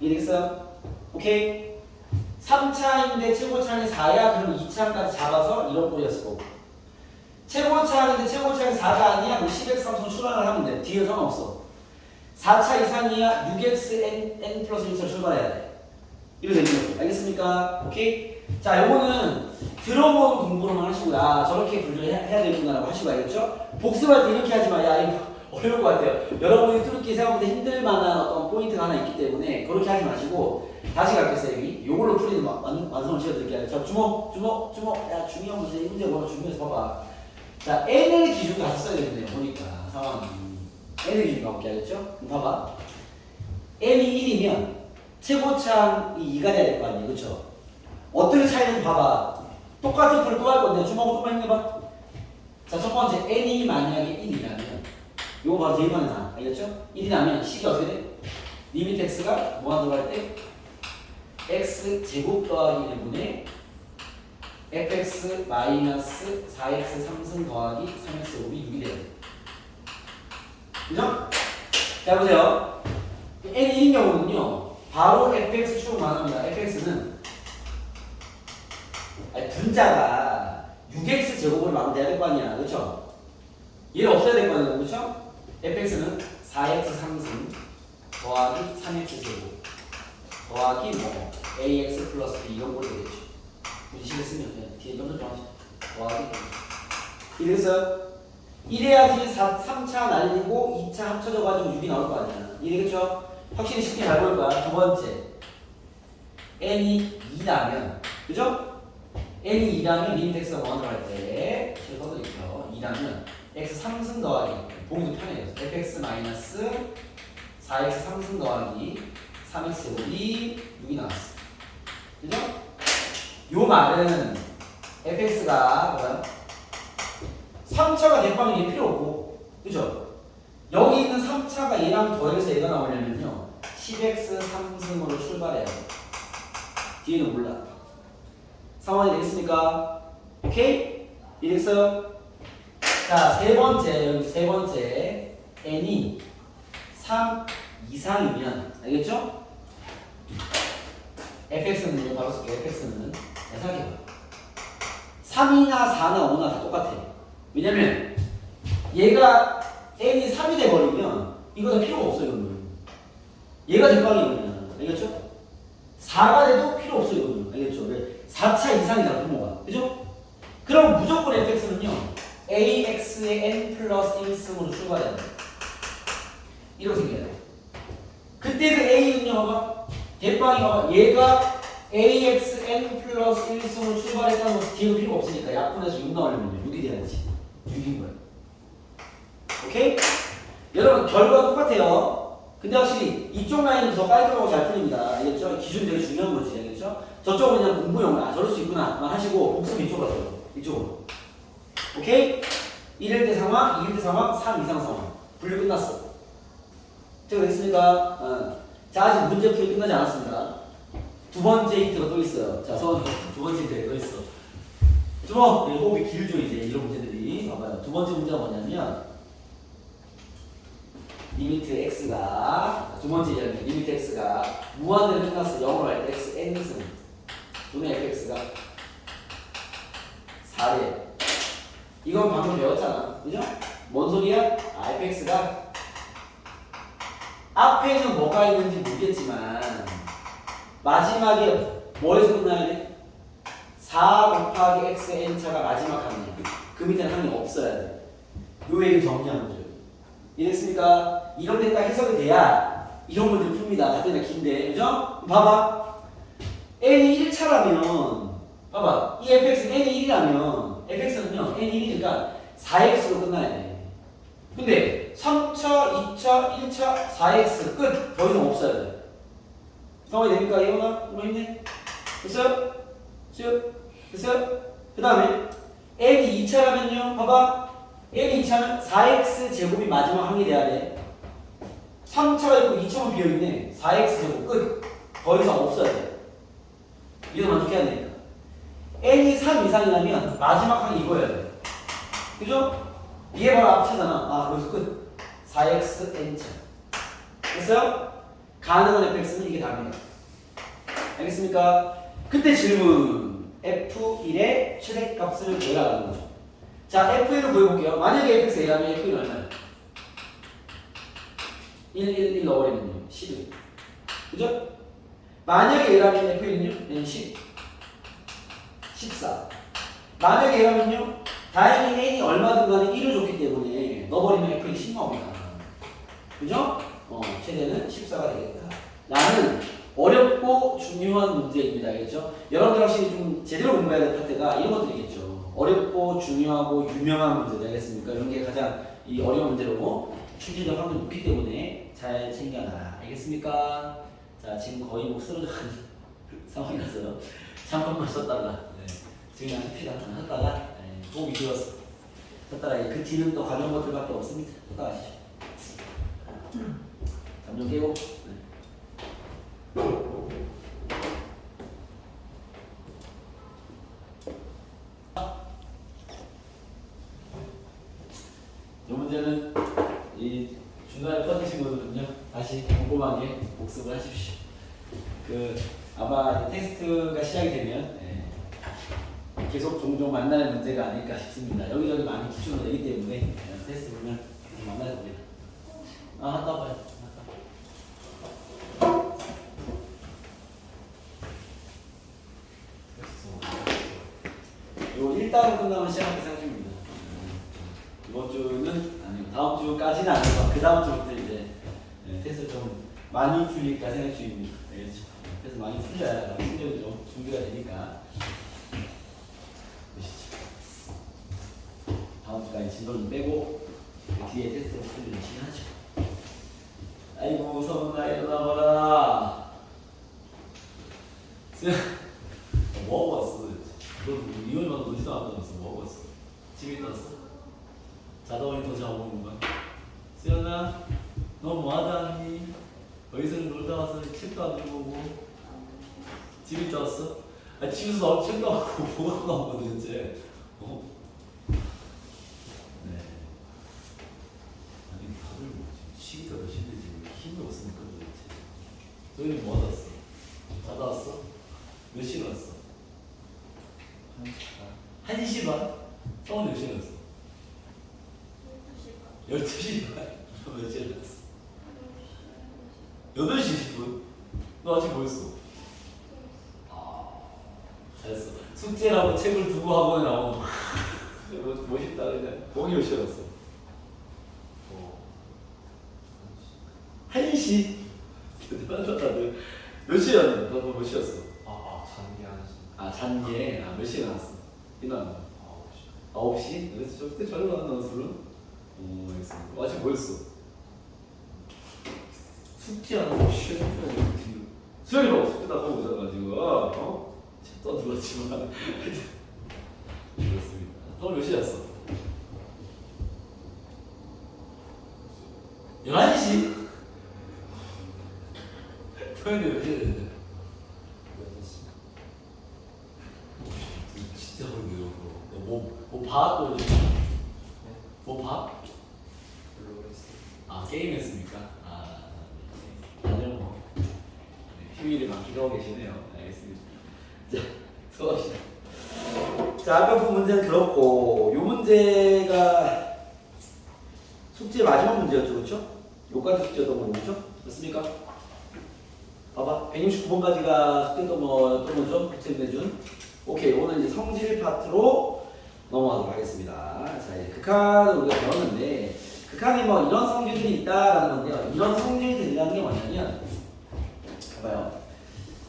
이해되겠어요? 오케이? 3차인데 최고차이 4야? 그럼 2차까지 잡아서 이런 꼴이었을 거고. 최고차인데 최고차이 4가 아니야? 그럼 10x 3승 출발을 하면 돼. 뒤에 상관없어. 4차 이상이야? 6xn 플러스 1차 출발해야 돼. 이렇게 되는 거죠. 알겠습니까? 오케이? 자, 요거는 들어보는 공부로만 하시고, 아, 저렇게 분류해야 되구나라고 하시고, 알겠죠? 복습할 때 이렇게 하지 마. 야, 이거 어려울 것 같아요. 여러분이 뚫기 생각보다 힘들 만한 어떤 포인트가 하나 있기 때문에 그렇게 하지 마시고, 다시 갈게요, 여기. 요걸로 풀리는 완성을 지어드릴게요. 자, 주목. 야, 중요한 문제, 이 문제 뭐가 중요해서 봐봐. 자, n을 기준 가서 써야 되겠네요. 보니까, 상황이. n을 기준 가볼게, 알겠죠? 그럼 봐봐. n이 1이면 최고차항이 2가 돼야 될 거 아니에요, 그쵸? 어떻게 차이는지 봐봐. 똑같은 풀을 또 할 건데 주먹을 조금만 힘내봐. 자, 첫 번째 n이 만약에 1이라면 요거 바로 대입하는 상황. 알겠죠? 1이라면 식이 어떻게 돼? 리미트 x가 무한으로 갈 때 x 제곱 더하기 1분의 fx 마이너스 4x 3승 더하기 3x 제곱이 6이 돼야 돼. 그죠? 자, 보세요. n 1인 경우는요. 바로 fx 축을 말합니다. fx는 분자가 6x 제곱을 마음대로 될 거 아니야. 그렇죠? 얘를 없애야 될 거 아니야. 그렇죠? fx는 4x 상승 더하기 3x 제곱 더하기 뭐 ax 플러스 b 이런 꼴이 되겠죠. 굳이 식을 쓰면 그냥 뒤에 점점 정하죠. 더하기 이래서 이래야지 3차 날리고 2차 합쳐져가지고 6이 나올 거 아니야. 이래겠죠? 확실히 쉽게 잘 보일 거야. 두 번째 n이 2라면 그죠? n이 2라면 리미트 x가 1으로 할 때 제가 써드릴게요. 2라면 x 상승 더하기 보기도 편해요. fx 마이너스 4x 상승 더하기 3x 제곱이 6이 나왔어. 그죠? 요 말은 fx가 뭐야? 3차가 대빵이 필요 없고 그죠? 여기 있는 3차가 얘랑 더해서 얘가 나오려면요 10x 상승으로 출발해야 돼. 뒤에는 몰라. 상황이 되겠습니까? 오케이? 이래서 자, 세 번째 n이 3 이상이면 알겠죠? fx는 바로 쓸게요. fx는 생각해봐. 3이나 4나 5나 다 똑같아. 왜냐면 얘가 n이 3이 돼버리면 이거 다 필요가 없어요. 이거는. 얘가 대빵이거든요. 알겠죠? 4가 돼도 필요 없어요. 이거는. 알겠죠? 왜? 4차 이상이잖아. 부모가. 그죠? 그럼 무조건 fx는요 ax의 n 플러스 1승으로 출발해야 돼. 이렇게 생겨야 돼. 그때 그 a는요 봐봐. 대빵이 봐봐. 얘가 ax n 플러스 1승으로 출발했다는 것은 뒤에도 필요가 없으니까 약분해서 6 나오려면 6이 돼야지. 6인 거야. 오케이? 여러분 결과 똑같아요. 근데 확실히 이쪽 라인은 더 깔끔하고 잘 풀립니다. 알겠죠? 기준이 되게 중요한 거지. 알겠죠? 저쪽은 그냥 공부용, 아 저럴 수 있구나 만 하시고 복습 이쪽으로 하세요. 이쪽으로. 오케이? 1일 때 상황, 2일 때 상황, 3 이상 상황. 분류 끝났어. 제가 됐습니까? 자, 아직 문제 풀이 끝나지 않았습니다. 두 번째 힌트가 또 있어요. 자, 두 번째 힌트가 또 있어. 좀 호흡이 길죠, 이제 이런 문제들이. 봐봐요. 두 번째 문제가 뭐냐면 리미트 x가 두 번째 이야기 리미트 x가 무한대로 끝났어. 0으로 할 때 x n승 분의 fx가 4래. 이건 방금 배웠잖아. 그죠? 뭔 소리야? fx가 앞에는 뭐가 있는지 모르겠지만 마지막에 뭐에서 끝나야 돼? 4 곱하기 x의 n차가 마지막 항이야. 그 밑에는 항이 없어야 돼. 요 얘기 정리하는 거죠. 이랬으니까 이런 데 딱 해석이 돼야 이런 문제를 풉니다. 답변이 긴데. 그죠? 봐봐. n이 1차라면 봐봐. 이 fx n이 1이라면 fx는요 n이 1이니까 4x로 끝나야 돼. 근데 3차, 2차, 1차, 4x 끝. 더 이상 없어야 돼. 상황이 됩니까? 이거나? 뭐 있네? 됐어요? 됐어요? 그 다음에 n이 2차라면요 봐봐. n이 2차면 4x 제곱이 마지막 항이 돼야 돼. 3차가 있고 2차만 비어있네. 4x 제곱 끝. 더 이상 없어야 돼. 이거 만족해야 되니까. n이 3 이상이라면 마지막 항이 이거여야 돼. 그죠? 이게 바로 앞차잖아. 아, 그래서 끝. 4x n차. 됐어요? 가능한 fx는 이게 답니다. 알겠습니까? 그때 질문. f1의 최대값을 구해라는 거죠. 자, f1을 구해볼게요. 만약에 fx a라면 f1은 얼마예요? 1 넣어버리면요. 11. 그죠? 만약에 a라면 f1은요? 10. 14. 만약에 a라면요? 다행히 n이 얼마든 간에 1을 줬기 때문에 넣어버리면 f1이 10 나옵니다. 그죠? 최대는 14가 되겠다. 라는 어렵고 중요한 문제입니다. 알겠죠? 여러분들 확실히 좀 제대로 공부해야 될 파트가 이런 것들이겠죠. 어렵고 중요하고 유명한 문제들 알겠습니까? 이런 게 가장 이 어려운 문제로 출제될 확률이 높기 때문에 잘 챙겨놔라. 알겠습니까? 자, 지금 거의 목 쓰러져가는 상황이라서요. 잠깐만 쉬었다가 지금 합시다. 쉬었다가 호흡이 길었어. 쉬었다가 그 뒤는 또 가벼운 것들밖에 없습니다. 쉬었다가 하시죠. 잠 좀 깨고. 이 문제는 이 중간에 퍼지신 분들은요 다시 꼼꼼하게 복습을 하십시오. 아마 테스트가 시작이 되면 계속 종종 만나는 문제가 아닐까 싶습니다. 여기저기 많이 기출을 내기 때문에 테스트 보면 계속 만날 갔다 봐요. 요 1단으로 끝나면 시작하기 생각입니다. 이번 주는 아니요 다음 주까지는 아니고 그 다음 주부터 이제 테스트 좀 많이 풀릴까 생각 중입니다. 알겠죠? 그래서 많이 풀려야 실력이 좀 준비가 되니까. 보시죠. 다음 주까지 진도를 좀 빼고 뒤에 테스트 풀리는 시간하죠. 아이고 서은아 일어나봐라. 뭐 하고 왔어? 너 이혼만 놀지도 않고 왔어. 뭐 하고 왔어? 집에 있다 왔어? 자다 보니 더 자고 오는 거야? 수연아 너 뭐하다 왔니? 어디서 놀다 와서 책도 안 읽어보고 집에 있다 왔어? 아 집에서 나올 책도 안 읽고 뭐가 나온 거야 도대체? 어? 네. 아니 다들 뭐 쉬기가 더 힘들지 힘이 없으니까 도대체. 너희는 뭐 하다 왔어? 자다 왔어? 몇 시에 왔어? 1시 반? 성은 몇 시에 갔어? 12시 반? 몇 시에 갔어? 8시 20분? 너 아직 뭐 했어? 잘했어. 숙제라고 책을 두고 학원에 나오고 멋있다 그냥. 거기 몇 시에 갔어? 1시? 대단하다 다들. 몇 시에 왔는데? 너 몇 시였어? 잔게 몇 시에 나왔어? 일어나 9시? 그래서 절대 저녁 안 나왔어 술은? 오 알겠습니다. 아직 뭐 했어? 숙제하는 거 쉬는 수영이라고 숙제 다 하고 오잖아 지금 어? 책도 안 들어왔지만 그렇습니다. 너 몇 시에 왔어? 11시? 토요일에 몇 시에 됐는데? 진짜 그러게요. 뭐 봐? 또 뭐 봐? 게임했습니까? 다들 뭐 휴일에 막 기도하고 계시네요. 알겠습니다. 자, 수고합시다. 자, 아까 그 문제는 그렇고 요 문제가 숙제 마지막 문제였죠, 그렇죠? 요까지 숙제였던 거 그렇죠? 맞습니까? 봐봐, 169번까지가 숙제도 또 뭐죠? 부채 내준. 오케이, 오늘 이제 성질 파트로 넘어가도록 하겠습니다. 자, 이제 극한을 우리가 배웠는데, 극한에 뭐 이런 성질들이 있다라는 건데요. 이런 성질들이라는 게 뭐냐면, 봐봐요.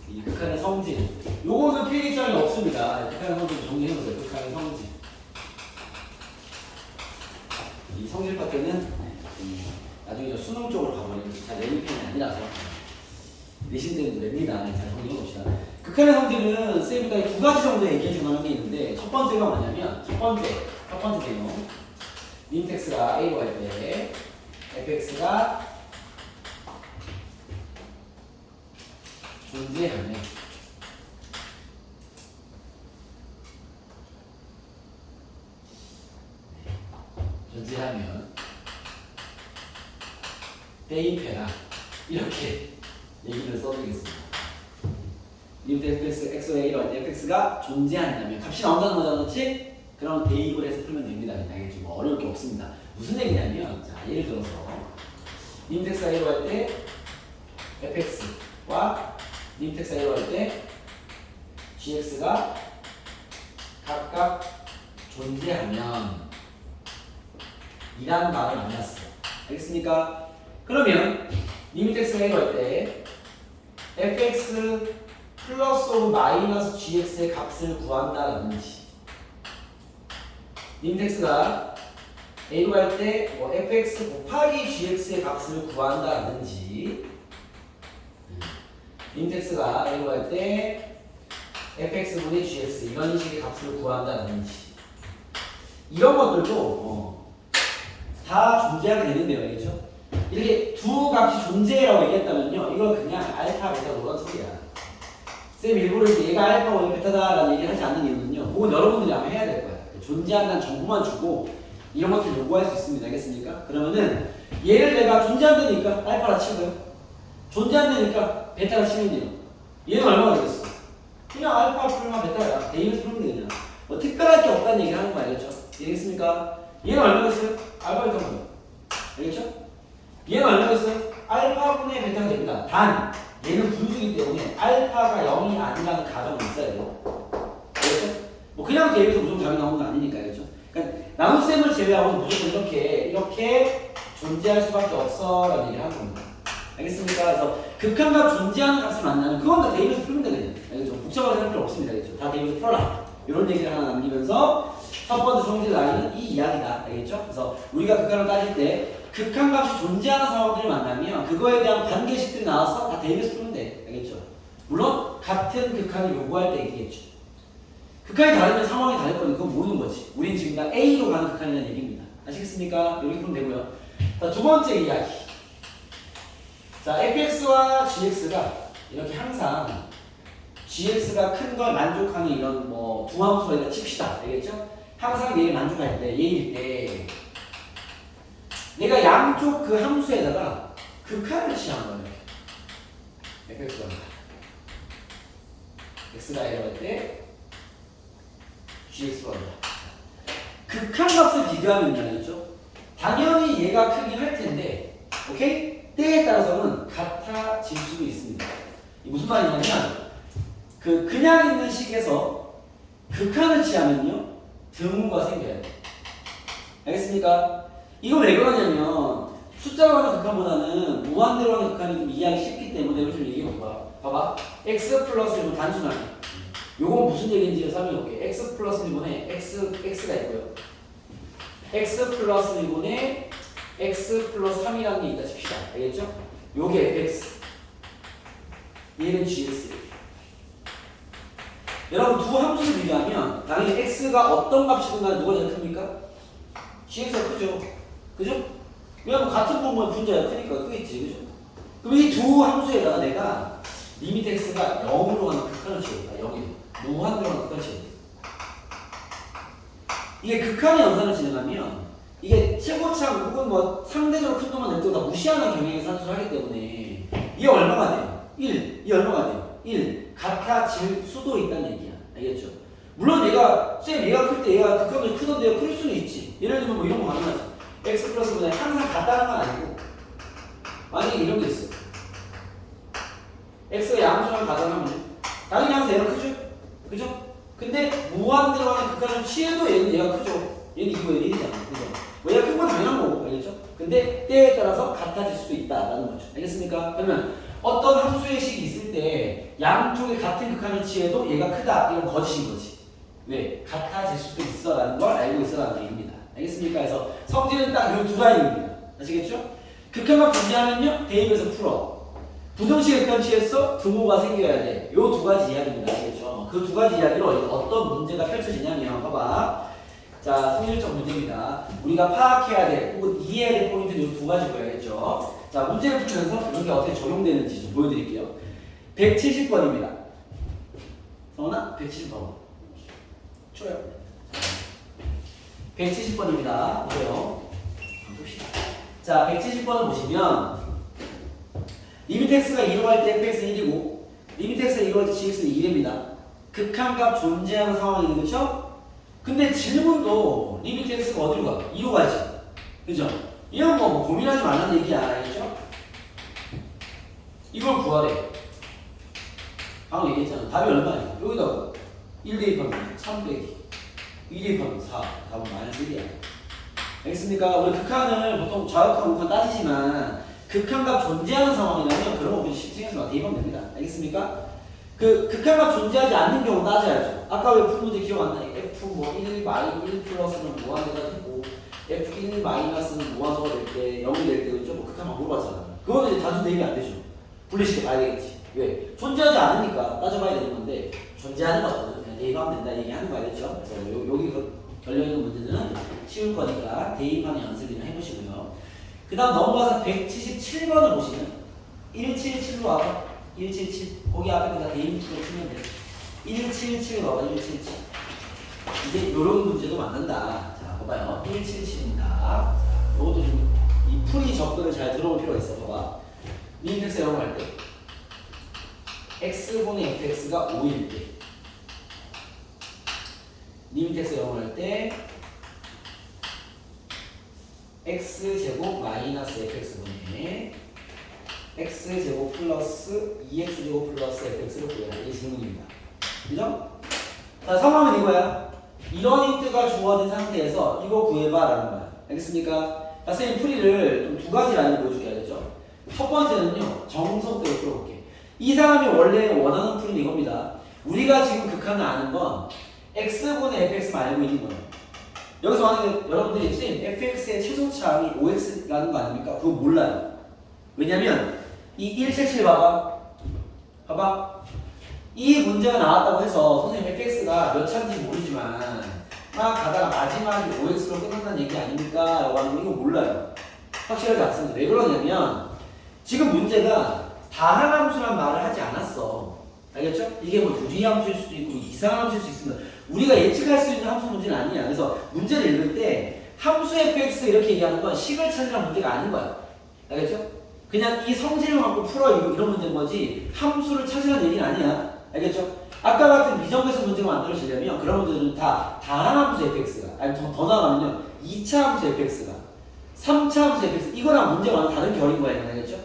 이 극한의 성질. 요거는 필기점이 없습니다. 극한의 성질 정리해보세요. 극한의 성질. 이 성질 파트는 나중에 수능 쪽으로 가보면 잘 내는 편이 아니라서 내신대도 냅니다. 잘 정리해봅시다. 극한의 성질은 쌤이가 두 가지 정도 얘기해 주는 게 있는데 첫 번째가 뭐냐면 첫 번째 내용 림텍스가 A로 갈 때 fx가 존재하면 대입해라 이렇게 얘기를 써드리겠습니다. fx, x와 a로 할 때 fx가 존재한다면 값이 나온다는 거잖아, 그렇지? 그럼 대입을 해서 풀면 됩니다. 알겠지? 뭐 어려울 게 없습니다. 무슨 얘기냐면, 자 예를 들어서 림텍스가 a로 할 때 fx와 림텍스가 a로 할 때 gx가 각각 존재하면 이라는 말을 만났어. 알겠습니까? 그러면 림텍스가 a로 할 때 fx 플러스 마이너스 gx의 값을 구한다라든지 림텍스가 a로 갈 때 뭐 fx 곱하기 gx의 값을 구한다라든지 림텍스가 a로 갈 때 fx분의 gx 이런 식의 값을 구한다든지 이런 것들도 다 존재하게 되는데요. 알겠죠? 이렇게 두 값이 존재라고 얘기했다면요 이거 그냥 알파 베타 노란 소리야. 쌤 일부러 얘가 알파고 베타다라는 얘기를 하지 않는 이유는요 그건 여러분들이 아마 해야 될 거야. 존재한다는 정보만 주고 이런 것들 요구할 수 있습니다. 알겠습니까? 그러면은 얘를 내가 존재한다니까 알파라 치고요 존재한다니까 베타라 치면 돼요. 얘는 얼마나 되겠어? 그냥 알파 풀만 베타야. 대입에서 풀면 되냐. 뭐 특별할 게 없다는 얘기를 하는 거 알겠죠? 알겠습니까? 얘는 얼마나 됐어요? 알파 베타만. 알겠죠? 얘는 얼마겠어요? 알파분의 베타가 됩니다. 단 얘는 분수이기 때문에 알파가 0이 아니라는 가정은 있어야 돼요. 그렇죠? 뭐 그냥 대입해서 무조건 답이 나오는 건 아니니까. 그렇죠? 그러니까 나눗셈을 제외하고는 무조건 이렇게 존재할 수밖에 없어 라는 얘기를 하는 겁니다. 알겠습니까? 그래서 극한값 존재하는 값을 만나면 그건 다 대입해서 풀면 되거든요. 알겠죠? 복잡하게 생각할 필요 없습니다. 알겠죠? 다 대입해서 풀어라. 이런 얘기를 하나 남기면서 첫 번째 성질 라인은 이 이야기다. 알겠죠? 그래서 우리가 극한을 따질 때 극한값이 존재하는 상황들을 만나면 그거에 대한 관계식들이 나와서 다 대입해서 풀면 돼. 알겠죠? 물론 같은 극한을 요구할 때 얘기겠죠. 극한이 다르면 상황이 다를 거니 그건 모르는 거지. 우린 지금 다 A로 가는 극한이라는 얘기입니다. 아시겠습니까? 이렇게 풀면 되고요. 자, 두 번째 이야기. 자, fx와 gx가 이렇게 항상 gx가 큰 걸 만족하는 이런 뭐 두 함수가 칩시다. 알겠죠? 항상 얘를 만족할 때, 얘일 때 내가 양쪽 그 함수에다가 극한을 취한 거예요. fx가 x가 이럴 때 gx가 극한값을 비교하면요, 알겠죠? 당연히 얘가 크긴 할 텐데, 오케이? 때에 따라서는 같아질 수도 있습니다. 이게 무슨 말이냐면, 그냥 있는 식에서 극한을 취하면요, 등호가 생겨요. 알겠습니까? 이걸 왜 그러냐면, 숫자로 하는 극한보다는 무한대로 하는 극한이 좀 이해하기 쉽기 때문에 이걸 좀 얘기해볼까? 봐봐. x 플러스 1은 단순하게. 요건 무슨 얘기인지 설명해볼게. x 플러스 1분에 x가 있고요. x 플러스 1분에 x 플러스 3이라는 게 있다 칩시다. 알겠죠? 요게 fx. 얘는 gx. 여러분 두 함수를 비교하면 당연히 x가 어떤 값이든 간에 누가 제일 큽니까? gx가 크죠. 그죠? 왜냐면 같은 분모의 분자가 크니까 크겠지. 그죠? 그럼 이 두 함수에다가 내가 리미트 x가 0으로 가는 극한을 지어볼까? 0이 무한대로 가는 극한을 지어볼까? 이게 극한의 연산을 진행하면 이게 최고치하고 혹은 뭐 상대적으로 큰 것만 냅둬도 다 무시하는 경향의 산수를 하기 때문에 이게 얼마가 돼요? 1. 이 얼마가 돼요? 1. 같아질 수도 있다는 얘기야. 알겠죠? 물론 얘가 클 때 얘가 극한이 크던데요. 클 수는 있지. 예를 들면 뭐 이런 거 가능하지. x 플러스보다 항상 같다는 건 아니고 만약에 이런 게 있어. x가 양수랑 가정하면 당연히 항상 얘가 크죠? 그죠? 근데 무한대로 하는 극한을 취해도 얘가 크죠. 얘는 2고 얘는 1이잖아. 그죠? 얘가 큰 건 당연한 거고, 알겠죠? 근데 때에 따라서 같아질 수도 있다라는 거죠. 알겠습니까? 그러면 어떤 함수의 식이 있을 때 양쪽에 같은 극한을 취해도 얘가 크다. 이건 거짓인 거지. 왜? 같아질 수도 있어라는 걸 알고 있어라는 얘기입니다. 알겠습니까? 그래서 성질은 딱 이 두 라인입니다. 아시겠죠? 극한만 존재하면요 대입해서 풀어. 부등식 극한 취해서 등호가 생겨야 돼. 요 두 가지 이야기입니다. 아시겠죠? 그 두 가지 이야기로 어떤 문제가 펼쳐지냐면 봐봐. 자, 성질적 문제입니다. 우리가 파악해야 될 혹은 이해해야 될 포인트는 이 두 가지일 거예요. 알겠죠? 자, 문제를 풀면서 이런 게 어떻게 적용되는지 좀 보여드릴게요. 170번입니다. 성훈아? 170번. 줘요. 170번입니다. 보세요. 자, 170번을 보시면 리미트 x가 2로 할 때 fx는 1이고 리미트 x가 2로 할 때 gx는 2입니다. 극한값 존재하는 상황이죠. 그렇죠? 근데 질문도 리미트 x가 어디로 가? 2로 가지. 그죠? 이건 뭐 고민하지 말라는 얘기야. 알겠죠? 이걸 구하래. 방금 얘기했잖아. 답이 얼마야? 여기다가 1 대입하면 3 빼기 2 대입하면 4. 답은 마이너스 1이야. 알겠습니까? 우리 극한을 보통 좌극한 우극한 따지지만 극한값 존재하는 상황이라면 그런 거 그냥 실생에서 대입하면 됩니다. 알겠습니까? 그 극한값 존재하지 않는 경우 따져야죠. 아까 왜 푼 문제 기억 안 나요? f 뭐 1 플러스는 무한대가 되고 f1 마이너스는 무한소가 될 때 0이 될 때 그죠? 뭐 극한만 물어봤잖아. 그거는 이제 단순 대입이 안 되죠. 분리시켜 봐야 되겠지. 왜? 존재하지 않으니까 따져봐야 되는 건데 존재하는 거거든. 그냥 대입하면 된다 얘기하는 거 알겠죠? 그래서 여기 걸려있는 문제들은 쉬울 거니까 대입하는 연습이나 해보시고요. 그 다음 넘어가서 177번을 보시면 177로 와봐. 177 거기 앞에 다 대입으로 치면 돼. 177 봐봐. 177 이제 이런 문제도 만든다. 자 봐봐요. 177입니다. 이것도 좀 이 풀이 접근을 잘 들어볼 필요가 있어. 봐봐. 리미트 영어 할 때 x분의 fx가 5일 때 리미트 영어 할 때 x제곱 마이너스 fx분의 x제곱 플러스 2x제곱 플러스 fx를 구해라. 이게 질문입니다. 그죠? 자, 상황은 이거야. 이런 힌트가 주어진 상태에서 이거 구해봐라는 거야. 알겠습니까? 자, 선생님 풀이를 좀 두 가지 라인을 보여줄게. 알겠죠? 첫 번째는요, 정석대로 풀어볼게. 이 사람이 원래 원하는 풀이는 이겁니다. 우리가 지금 극한을 아는 건 x분의 fx만 알고 있는 거예요. 여기서 만약에 여러분들이 선생님 fx의 최소차항이 5x라는 거 아닙니까? 그거 몰라요. 왜냐면 이 177 봐봐. 봐봐. 이 문제가 나왔다고 해서 선생님 fx가 몇 차인지 모르지만 막 가다가 마지막에 5x로 끝난다는 얘기 아닙니까? 라고 하는 거 이거 몰라요. 확실하지 않습니다. 왜 그러냐면 지금 문제가 다항함수란 말을 하지 않았어. 알겠죠? 이게 뭐 유리함수일 수도 있고 이상함수일 수 있습니다. 우리가 예측할 수 있는 함수 문제는 아니야. 그래서 문제를 읽을 때 함수 fx 이렇게 얘기하는 건 식을 찾으란 문제가 아닌 거야. 알겠죠? 그냥 이 성질을 갖고 풀어 이런 문제인 거지 함수를 찾으라는 얘기는 아니야. 알겠죠? 아까 같은 미정계수 문제가 만들어지려면 그런 문제들은 다 다항함수 fx가 아니 더 나가면요 2차 함수 fx가 3차 함수 fx 이거랑 문제가 완전 다른 결인 거예요. 알겠죠?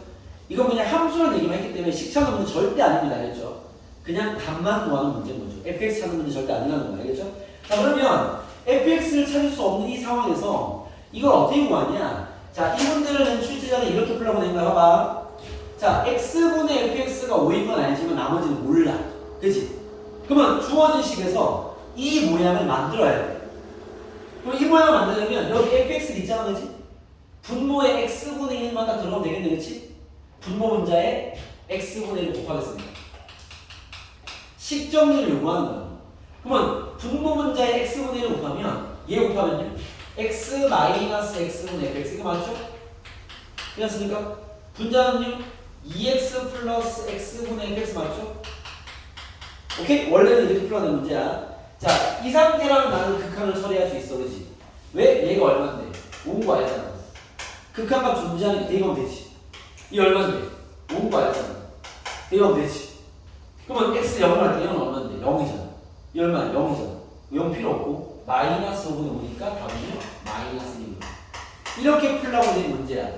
이건 그냥 함수라는 얘기만 했기 때문에 식 찾는 문제 절대 아닙니다. 알겠죠? 그냥 답만 구하는 문제인 거죠. fx 찾는 문제 절대 아니라는 거예요. 알겠죠? 자, 그러면 fx를 찾을 수 없는 이 상황에서 이걸 어떻게 구하냐? 자, 이 문제를 출제자는 이렇게 풀라고 낸 거야. 봐봐. 자, x분의 fx가 5인 건 알지만 나머지는 몰라. 그치? 그러면 주어진 식에서 이 모양을 만들어야 돼. 그럼 이 모양을 만들려면 여기 fx 있잖아. 그치? 분모의 x분의 1만 딱 들어가면 되겠네. 그치? 분모 분자에 x분의 1을 곱하겠습니다. 식 정리를 요구하는 거예요. 그러면 분모 분자에 x분의 1을 곱하면 얘 곱하면요 x 마이너스 x분의 fx 이거 맞죠? 그렇습니까? 분자는요 2x 플러스 x분의 fx 맞죠? 오케이? 원래는 이렇게 풀어낸 문제야. 자, 이 상태라면 나는 극한을 처리할 수 있어. 그치? 왜? 얘가 얼마인데? 5인 거 알잖아. 극한값 존재하니까 대입하면 되지. 이 얼마인데? 5인 거 알잖아. 대입하면 되지. 그러면 x 0을 할 때 0은 얼마인데? 0이잖아. 이 얼마야? 0이잖아. 0 필요 없고 마이너스 5분의 5니까 답은요? 마이너스 1입니다. 이렇게 풀라고 된 문제야.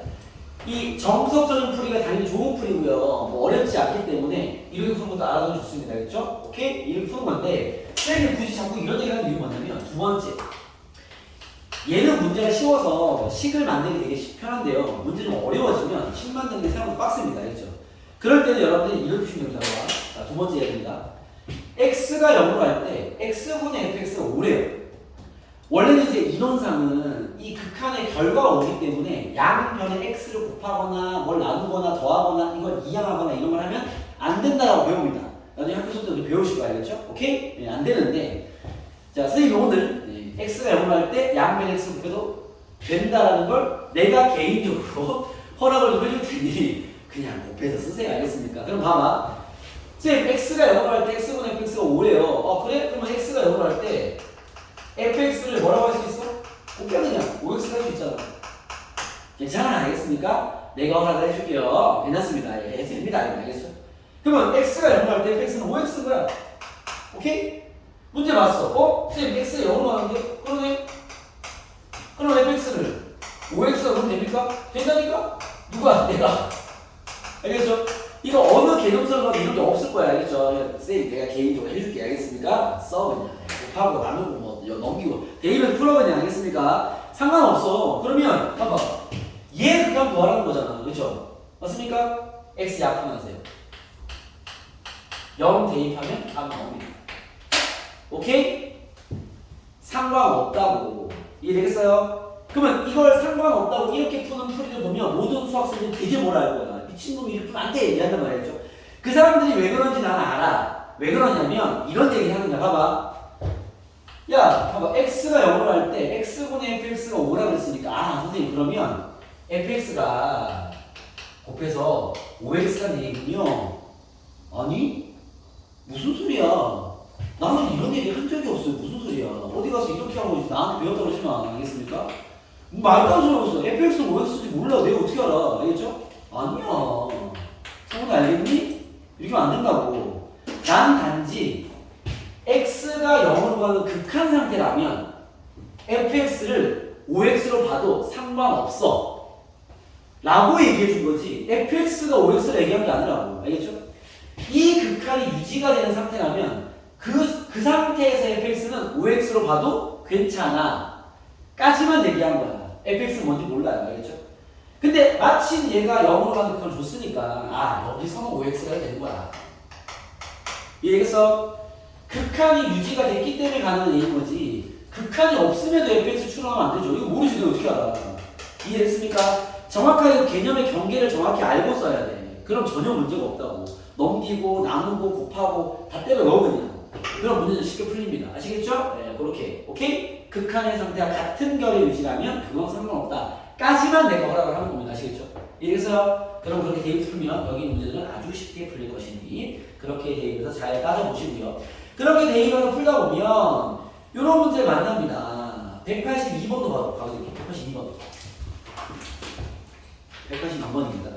이 정석적인 풀이가 당연히 좋은 풀이고요. 뭐 어렵지 않기 때문에 이렇게 푸는 것도 알아두면 좋습니다. 알겠죠? 오케이? 이렇게 푸는 건데 쌤이 굳이 자꾸 이런 얘기 하는 이유가 뭐냐면 두 번째 얘는 문제가 쉬워서 식을 만들기 되게 편한데요. 문제 좀 어려워지면 식 만드는 게 생각보다 빡셉니다. 알겠죠? 그럴 때는 여러분들이 이렇게 푸시면 됩니다. 자, 두 번째 얘기입니다. x가 0으로 할 때 x분의 fx가 5래요. 원래는 이제 이론상은 이 극한의 결과가 오기 때문에 양변에 x를 곱하거나 뭘 나누거나 더하거나 이걸 이항하거나 이런 걸 하면 안 된다고 배웁니다. 나중에 학교 수업 때 배우시고 알겠죠? 오케이? 네, 안 되는데 자, 선생님이 오늘 x가 0으로 할 때 양변에 x를 곱해도 된다라는 걸 내가 개인적으로 허락을 좀 해줄 테니 그냥 곱해서 쓰세요. 알겠습니까? 그럼 봐봐. 선생님 x가 0으로 할 때 x분의 fx가 5래요. 그래? 그러면 x가 0으로 할 때 fx를 뭐라고 할 수 있어? 곱해 그냥 5x 할 수 있잖아. 괜찮아. 알겠습니까? 내가 허락을 해줄게요. 괜찮습니다. 예, 됩니다. 알겠죠? 그러면 x가 0으로 할 때 fx는 5x인 거야. 오케이? 문제 맞어. 선생님 x가 0으로 하는데? 그러네? 그럼 fx를 5x가 그러면 됩니까? 된다니까? 누가? 내가. 알겠죠? 이거 어느 개념설로 가도 이런 게 없을 거야. 알겠죠? 쌤 내가 개인적으로 해줄게. 알겠습니까? 써 그냥. 곱하고 나누고 뭐 넘기고 대입을 풀어 그냥. 알겠습니까? 상관없어. 그러면 봐봐. 얘 그냥 뭐하라는 거잖아. 그렇죠? 맞습니까? x 약분하세요. 0 대입하면 답 나옵니다. 오케이? 상관없다고. 이해되겠어요? 그러면 이걸 상관없다고 이렇게 푸는 풀이를 보면 모든 수학생들이 되게 뭐라 할 거야. 미친놈이 이렇게 풀면 안 돼! 얘기한단 말이죠. 그 사람들이 왜 그런지 나는 알아. 왜 그러냐면 이런 얘기 하는 거야. 봐봐. 야, 봐봐. x가 0으로 할 때 x분의 fx가 5라고 했으니까 선생님 그러면 fx가 곱해서 5x라는 얘기군요. 아니? 무슨 소리야. 나는 이런 얘기 한 적이 없어요. 무슨 소리야. 어디 가서 이렇게 하고 나한테 배웠다고 하지 마. 알겠습니까? 말도 안 소리 하고 있어. fx는 5x인지 몰라. 내가 어떻게 알아. 알겠죠? 아니야. 성훈이 알겠니? 이렇게 하면 안 된다고. 난 단지 x가 0으로 가는 극한 상태라면 fx를 5x로 봐도 상관없어. 라고 얘기해 준 거지 fx가 5x를 얘기한 게 아니라고. 알겠죠? 이 극한이 유지가 되는 상태라면 그 상태에서 fx는 5x로 봐도 괜찮아 까지만 얘기한 거야. fx는 뭔지 몰라요. 알겠죠? 근데 마침 얘가 0으로 가는 극한을 줬으니까 아 여기서는 5x가 되는 거야. 이해했어? 극한이 유지가 됐기 때문에 가능한 얘기인 거지 극한이 없음에도 fx 추론하면 안 되죠. 이거 모르지 내가 어떻게 알아. 이해했습니까? 정확하게 개념의 경계를 정확히 알고 써야 돼. 그럼 전혀 문제가 없다고. 넘기고 나누고 곱하고 다 때려 넣어 그냥. 그럼 문제는 쉽게 풀립니다. 아시겠죠? 네, 그렇게. 오케이? 극한의 상태와 같은 결의 유지라면 그건 상관없다. 까지만 내가 허락을 하는 겁니다. 아시겠죠? 이래서 그럼 그렇게 대입 풀면 여기 문제들은 아주 쉽게 풀릴 것이니 그렇게 대입해서 잘 따져보시고요. 그렇게 대입해서 풀다 보면 이런 문제를 만납니다. 182번도 봐도 182번. 182번입니다.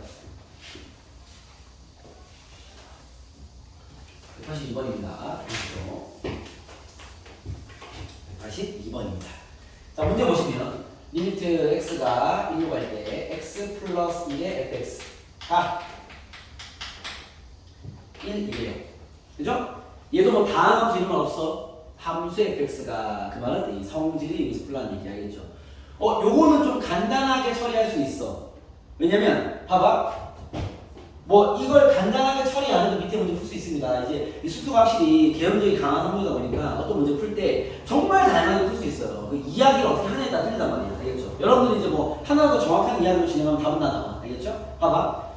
182번입니다. 그렇죠. 182번입니다. 자, 문제 보시면 리미트 x가 1로 갈 때 x 플러스 1의 fx가 1이래요. 그죠? 얘도 뭐 다항 함수 이런 말 없어. 함수 fx가 그 말은 이 성질이 여기서 풀라는 얘기 알겠죠? 요거는 좀 간단하게 처리할 수 있어. 왜냐면 봐봐. 뭐 이걸 간단하게 처리 안 해도 밑에 문제 풀 수 있습니다. 이제 이 수투가 확실히 개연적이 강한 학문이다 보니까 어떤 문제 풀 때 정말 다양하게 풀 수 있어요. 그 이야기를 어떻게 하냐에 따라 틀린단 말이야. 알겠죠? 여러분들이 이제 뭐 하나라도 정확한 이야기를 진행하면 답은 다 나와. 알겠죠? 봐봐.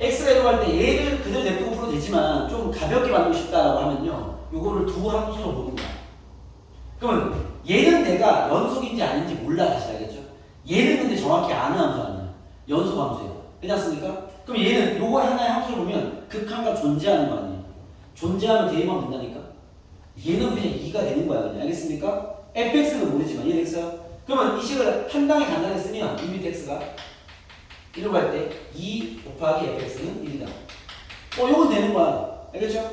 x가 1로 갈 때 얘를 그대로 냅두고 풀어도 되지만 좀 가볍게 만들고 싶다라고 하면요. 요거를 두 함수로 보는 거야. 그러면 얘는 내가 연속인지 아닌지 몰라 사실 알겠죠? 얘는 근데 정확히 아는 함수 아니야. 연속 함수예요. 그렇지 않습니까? 그럼 얘는 요거 하나의 함수를 보면 극한값 존재하는 거 아니에요? 존재하면 대입하면 된다니까? 얘는 그냥 2가 되는 거야 그냥 알겠습니까? fx는 모르지만 얘 x요? 그러면 이 식을 한 방에 간단하게 쓰면 리미트 x가 1로 갈 때 2 곱하기 fx는 1이다. 요건 되는 거야. 알겠죠?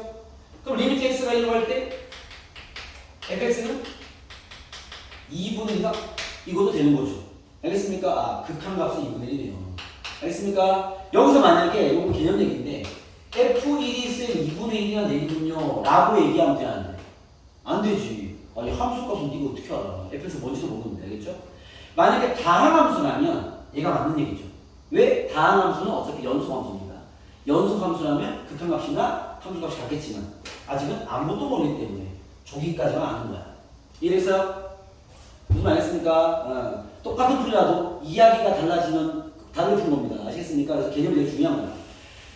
그럼 리미트 x가 1로 갈 때 fx는 2분의 1이다. 이것도 되는 거죠. 알겠습니까? 아, 극한값은 2분의 1이네요. 알겠습니까? 여기서 만약에 이건 개념 얘기인데 f1이 쌤 2분의 1이나 얘기군요 라고 얘기하면 돼 안 돼? 안 되지. 아니 함수값은 네가 어떻게 알아? fx 뭔지도 모르는데 알겠죠? 만약에 다항함수라면 얘가 맞는 얘기죠. 왜? 다항함수는 어차피 연속함수입니다. 연속함수라면 극한값이나 함수값이 같겠지만 아직은 아무것도 모르기 때문에 조기까지만 아는 거야. 이래서 무슨 말 했습니까? 똑같은 풀이라도 이야기가 달라지면 다르게 푸는 겁니다. 아시겠습니까? 그래서 개념이 되게 중요한 거야.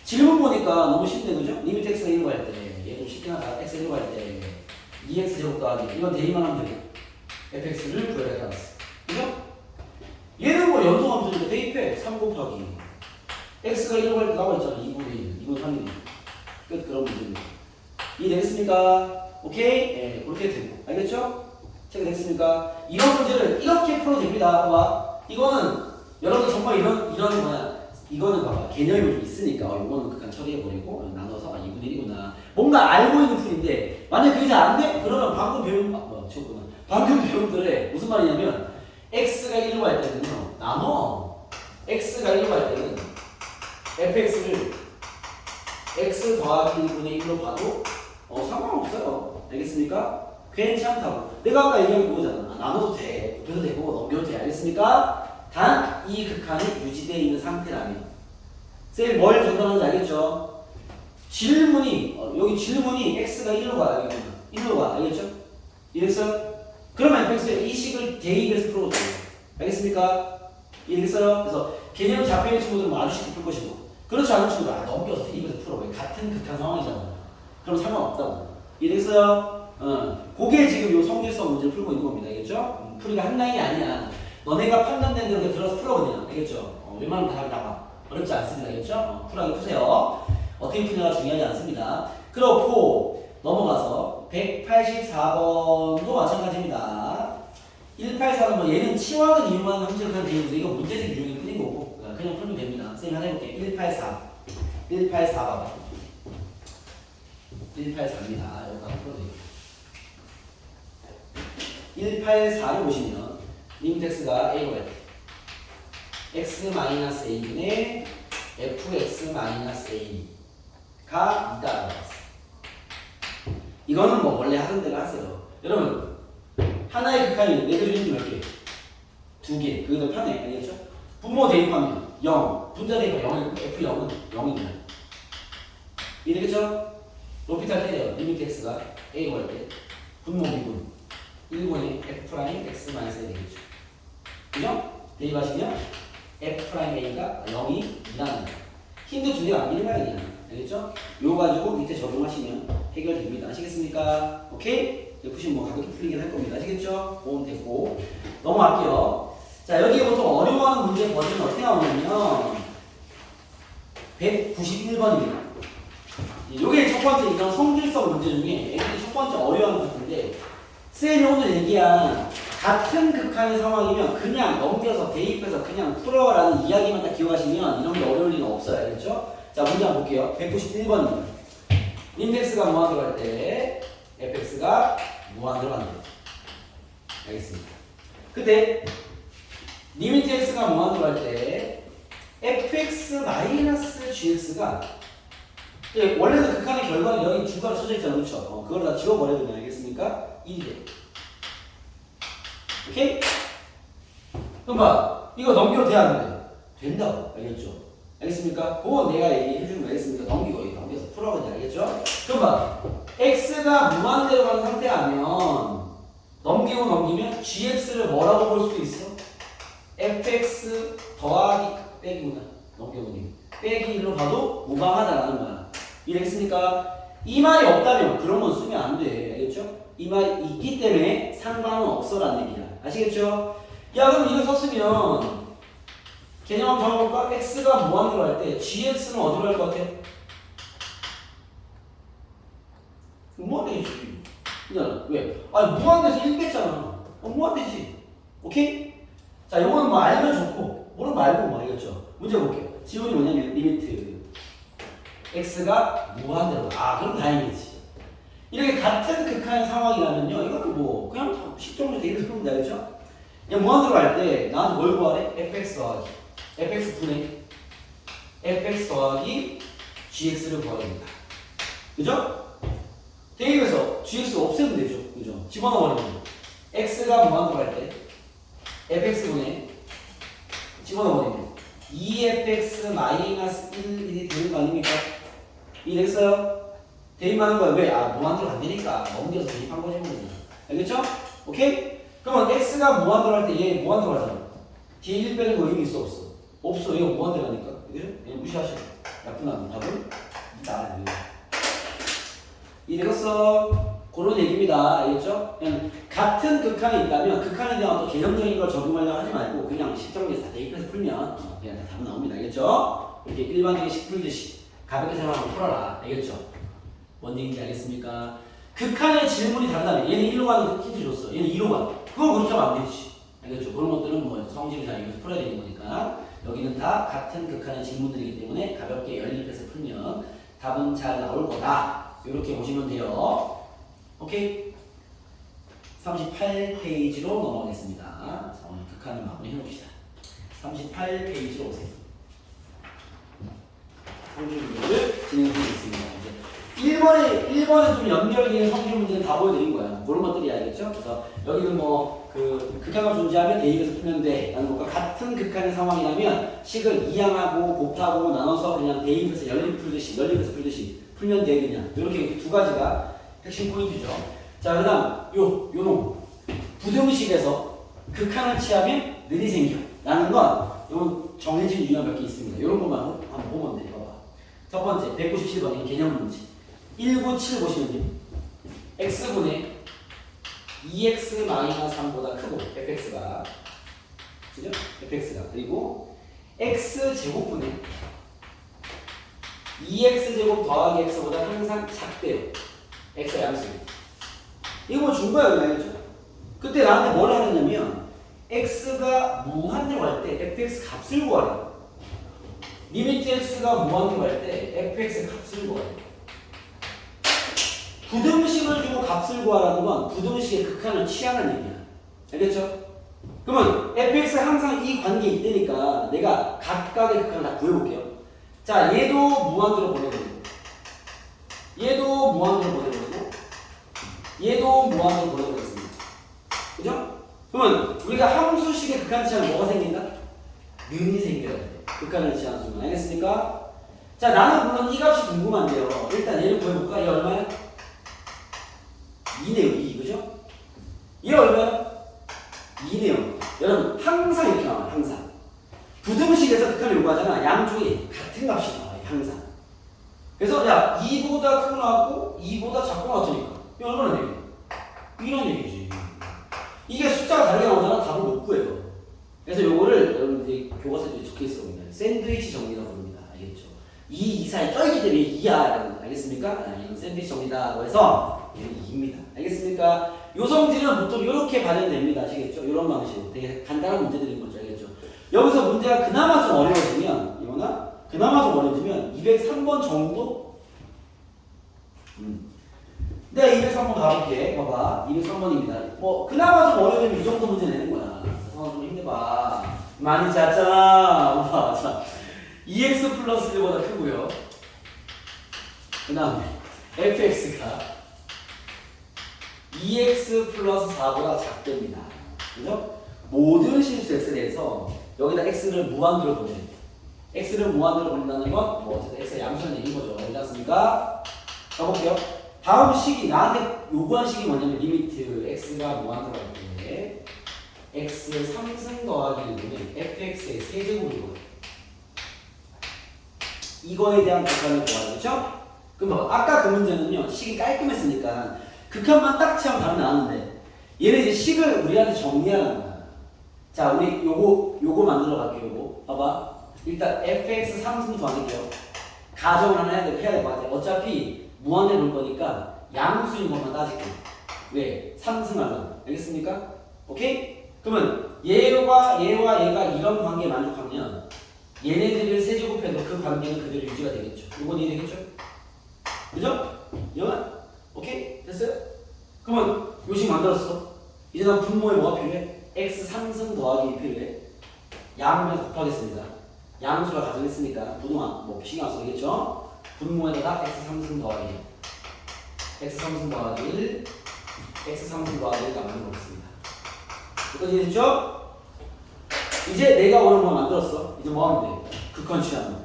질문 보니까 너무 쉽네, 그죠? 리미트 x가 1로 갈 때, 얘도 쉽긴 하다. x가 1로 갈 때, 2x 제곱 더하기, 이건 대입만 하면 되고, fx를 구해야 해놨어. 그죠? 얘는 뭐 연속함수니까 대입해. 3 곱하기. x가 1로 갈 때 나와 있잖아. 2분의 1. 이건 3이네. 끝, 그런 문제입니다. 이해되겠습니까? 오케이? 예, 그렇게 되고. 알겠죠? 체크됐습니까? 이런 문제를 이렇게 풀어도 됩니다. 봐봐. 이거는 여러분 정말 이런 뭐야 이거는 봐봐 개념이 좀 있으니까 이거는 극한 처리해버리고 나눠서 2분의 1이구나 뭔가 알고 있는 풀인데 만약 그게 잘 안 돼? 그러면 방금 배운 방금 배운 들에 무슨 말이냐면 x가 1로 갈 때는요 나눠 x가 1로 갈 때는 fx를 x 더하기 1분의 1로 봐도 상관없어요. 알겠습니까? 괜찮다고. 내가 아까 얘기한 그거잖아. 나눠도 돼. 곱해도 되고 넘겨도 돼. 알겠습니까? 단 이 극한이 유지되어 있는 상태라면 쌤 뭘 전달하는지 알겠죠? 질문이 여기 질문이 x가 1로 가. 1로 가. 알겠죠? 이랬어요? 그러면 fx에 이 식을 대입해서 풀어도 돼요. 알겠습니까? 이해됐어요? 그래서 개념 잡혀있는 친구들은 뭐 아주 쉽게 풀 것이고 그렇지 않은 친구들은 넘겨서 대입해서 풀어. 왜? 같은 극한 상황이잖아. 그럼 상관없다고. 이해됐어요? 그게 지금 요 성질성 문제를 풀고 있는 겁니다. 알겠죠? 풀이가 한 라인이 아니야. 너네가 판단된 대로 들어서 풀어 그냥. 알겠죠? 웬만하면 다 나와. 어렵지 않습니다. 알겠죠? 쿨하게 푸세요. 어떻게 푸냐가 중요하지 않습니다. 그렇고 넘어가서 184번도 마찬가지입니다. 184는 뭐 얘는 치환을 이용하는 함수를 그냥 되는데 이거 문제집 유형이 뿐인 거고 그냥 풀면 됩니다. 쌤이 하나 해볼게. 184 봐봐. 184입니다. 여기다 풀어드릴게요. 184를 보시면 리미트 x가 a로 갈 때 x-a분의 fx-a가 있다라고 봤어. 이거는 뭐 원래 하던 대로 하세요. 여러분 하나의 극한이 네 개 중에 몇 개? 두 개. 그게 더 편해. 알겠죠? 분모 대입하면 0, 분자 대입하면 0이고 f0은 0이냐. 이해되겠죠? 로피탈 때려. 리미트 x가 a 구할 때 분모 미분 1분의 f 프라임 x 마이너스 a 되겠죠. 그죠? 대입하시면 f 프라임 a가 0이 2라는 거야. 힌트 두 개가 안 밀린 거야 그냥. 알겠죠? 요거 가지고 밑에 적용하시면 해결됩니다. 아시겠습니까? 오케이? 푸시면 뭐 가볍게 풀리긴 할 겁니다. 아시겠죠? 보험 됐고 넘어갈게요. 자, 여기에 보통 어려워하는 문제 버전은 어떻게 나오냐면 191번입니다. 요게 첫 번째 이런 성질성 문제 중에 애들이 첫 번째 어려워하는 문제인데 쌤이 오늘 얘기한 같은 극한의 상황이면 그냥 넘겨서 대입해서 그냥 풀어라는 이야기만 딱 기억하시면 이런 게 어려울 리는 없어요. 알겠죠? 자, 문제 한번 볼게요. 191번입니다. 인덱스가 무한대로 할 때 fx가 무한대로 한대. 알겠습니다. 그때 리미트 x가 무한대로 할 때 fx-gx가 원래는 극한의 결과는 여기 중괄호 써져 있잖아. 그렇죠? 그걸 다 지워버려야 되냐. 알겠습니까? 1이 오케이? 그럼 봐. 이거 넘겨도 돼? 안 돼? 된다고. 알겠죠? 알겠습니까? 그건 내가 얘기해주는 거 알겠습니까? 넘기고 넘겨서 풀어보자. 알겠죠? 그럼 봐. x가 무한대로 가는 상태라면 넘기면 gx를 뭐라고 볼 수도 있어? fx 더하기 빼기구나. 넘겨보니 빼기 1로 봐도 무방하다라는 거야. 이해했습니까? 이 말이 없다면 그런 건 쓰면 안 돼. 알겠죠? 이 말이 있기 때문에 상관은 없어라는 얘기야. 아시겠죠? 야, 그럼 이거 썼으면 개념 한번 잡아볼까? x가 무한대로 할 때 gx는 어디로 할 것 같아? 무한대지. 그냥 왜? 아니 무한대에서 1 뺐잖아. 무한대지. 오케이? 자, 요거는 뭐 알면 좋고 모르면 말고 뭐 알겠죠? 문제 볼게요. 지문이 뭐냐면 리미트 x가 무한대로. 그럼 다행이지. 이렇게 같은 극한의 상황이라면요, 이거는 뭐 그냥 10정도 되게 풀면 되겠죠? 그냥 무한대로 할 때 나한테 뭘 구하래? fx 더하기 fx 분의 fx 더하기 gx를 구하야 됩니다. 그죠? 대입해서 gx 없애면 되죠. 그죠? 집어넣어버리면 x가 무한대로 할 때 fx 분의 집어넣어버리면 2fx-1이 되는 거 아닙니까? 이해됐어요? 대입하는 거야. 왜? 무한대로 안 되니까 넘겨서 대입한 거지 뭐. 알겠죠? 오케이? 그러면 x가 무한대로 할 때 얘 무한대로 하잖아. 뒤에 1 빼는 거 의미 있어 없어? 없어. 얘가 무한대로 하니까. 그죠? 얘 무시하시고. 나쁜 답은 나야. 이래서 그런 얘기입니다. 알겠죠? 그냥 같은 극한이 있다면 극한에 대한 어떤 개념적인 걸 적용하려고 하지 말고 그냥 식정리에서 다 대입해서 풀면 그냥 다 답은 나옵니다. 알겠죠? 이렇게 일반적인 식 풀듯이 가볍게 생각하고 풀어라. 알겠죠? 뭔 얘기인지 알겠습니까? 극한의 질문이 다르다면 얘는 1로 가는 힌트 줬어. 얘는 2로 가. 그거 그렇게 하면 안 되지. 알겠죠? 그런 것들은 뭐 성질을 잘 이용해서 풀어야 되는 거니까 여기는 다 같은 극한의 질문들이기 때문에 가볍게 연립해서 풀면 답은 잘 나올 거다. 이렇게 보시면 돼요. 오케이? 38페이지로 넘어가겠습니다. 자, 오늘 극한을 마무리 해봅시다. 38페이지로 오세요. 성질문제를 진행해보겠습니다. 이제 1번에 좀 연결되는 성질 문제는 다 보여드린 거야. 그런 것들이 알겠죠? 그래서 여기는 뭐 극한가 존재하면 대입해서 풀면 돼 라는 것과 같은 극한의 상황이라면 식을 이항하고 곱하고 나눠서 그냥 대입해서 연립해서 풀듯이 풀면 돼 그냥. 이렇게 두 가지가 핵심 포인트죠. 자, 그 다음 요놈 부등식에서 극한을 취하면 늘이 생겨 라는 건 요건 정해진 유형 몇 개 있습니다. 이런 것만 한번 보면 돼. 봐봐. 첫 번째 197번의 개념 문제 197 보시면 돼요. x분의 2x-3보다 크고 fx가 그죠? fx가 그리고 x제곱분의 2x제곱 더하기 x보다 항상 작대요. x가 양수. 이거 뭐 준 거야, 알겠죠? 그때 나한테 뭘 하느냐면 x가 무한대로 할 때 fx 값을 구하래. 리미트 x가 무한대로 할 때 fx 값을 구하래. 부등식을 주고 값을 구하라는 건 부등식의 극한을 취하는 얘기야. 알겠죠? 그러면 fx 항상 이 관계에 있다니까 내가 각각의 극한을 다 구해볼게요. 자, 얘도 무한대로 보내버리고, 얘도 무한대로 보내버리고, 얘도 무한대로 보내버리겠습니다. 그죠? 그러면 우리가 함수식의 극한 치하면 뭐가 생긴다? 는이 생겨야 돼. 극한을 치하는 순간. 알겠습니까? 자, 나는 물론 이 값이 궁금한데요. 일단 얘를 구해볼까? 얘 얼마야? 2네요, 2. 그죠? 얘 얼마야? 2네요. 여러분, 항상 이렇게 나와요, 항상. 부등식에서 극한을 요구하잖아. 양쪽이 같은 값이 나와요, 항상. 그래서, 야, 2보다 크고 나왔고, 2보다 작고 나왔으니까. 이거 얼마나 되겠냐? 이런 얘기지. 이게 숫자가 다르게 나오잖아. 답을 못 구해요. 그래서 요거를 여러분들이 교과서에 적혀 있을 겁니다. 샌드위치 정리라고 합니다. 알겠죠? 2 이사에 껴있기 때문에 2야. 알겠습니까? 이건 샌드위치 정리다라고 해서 얘는 2입니다. 알겠습니까? 요 성질은 보통 이렇게 발현됩니다. 아시겠죠? 이런 방식으로. 되게 간단한 문제들인 거죠. 알겠죠? 여기서 문제가 그나마 좀 어려워지면, 이거나 그나마 좀 어려워지면 203번 정도? 내가 203번 가볼게. 봐봐. 203번입니다. 뭐, 그나마 좀 어려우면 이 정도 문제 내는 거야. 좀 힘내봐. 많이 잤잖아. 봐봐. 자, 2x 플러스 1보다 크고요. 그 다음에 fx가 2x 플러스 4보다 작답니다. 그죠? 모든 실수 x에 대해서 여기다 x를 무한대로 보내. x를 무한대로 보낸다는 건 뭐 어쨌든 x가 양수라는 얘기인 거죠. 알지 않습니까? 가볼게요. 다음 식이 나한테 요구한 식이 뭐냐면 리미트 x가 무한대로 할 때 x 3승 더하기 1은 fx의 세제곱이고 이거에 대한 극한을 구하죠. 그럼 아까 그 문제는요 식이 깔끔했으니까 극한만 딱 치면 답이 나왔는데 얘는 이제 식을 우리한테 정리하는 거야. 자, 우리 요거 만들어 갈게요. 요거 봐봐. 일단 fx 3승 더하기요. 가정을 하나 해야 될 것 같아. 어차피 무한대 볼 거니까 양수인 것만 따질게. 왜? 3승 하려면. 알겠습니까? 오케이? 그러면 얘와 얘가 이런 관계에 만족하면 얘네들을 세제곱해도 그 관계는 그대로 유지가 되겠죠. 이건 이해되겠죠? 그죠? 영아? 오케이? 됐어요? 그러면 요식 만들었어. 이제 난 분모에 뭐가 필요해? x 3승 더하기 필요해. 양면 곱하겠습니다. 양수가 가정했으니까 부동안 뭐 신경 안 써야겠죠? 분모에다가 x 3승 더하기 x 3승 더하기 1 x 3승 더하기 1가 만들어보겠습니다. 여기까지 됐죠? 이제 내가 원하는 거 만들었어. 이제 뭐 하면 돼? 극한 취하면 돼.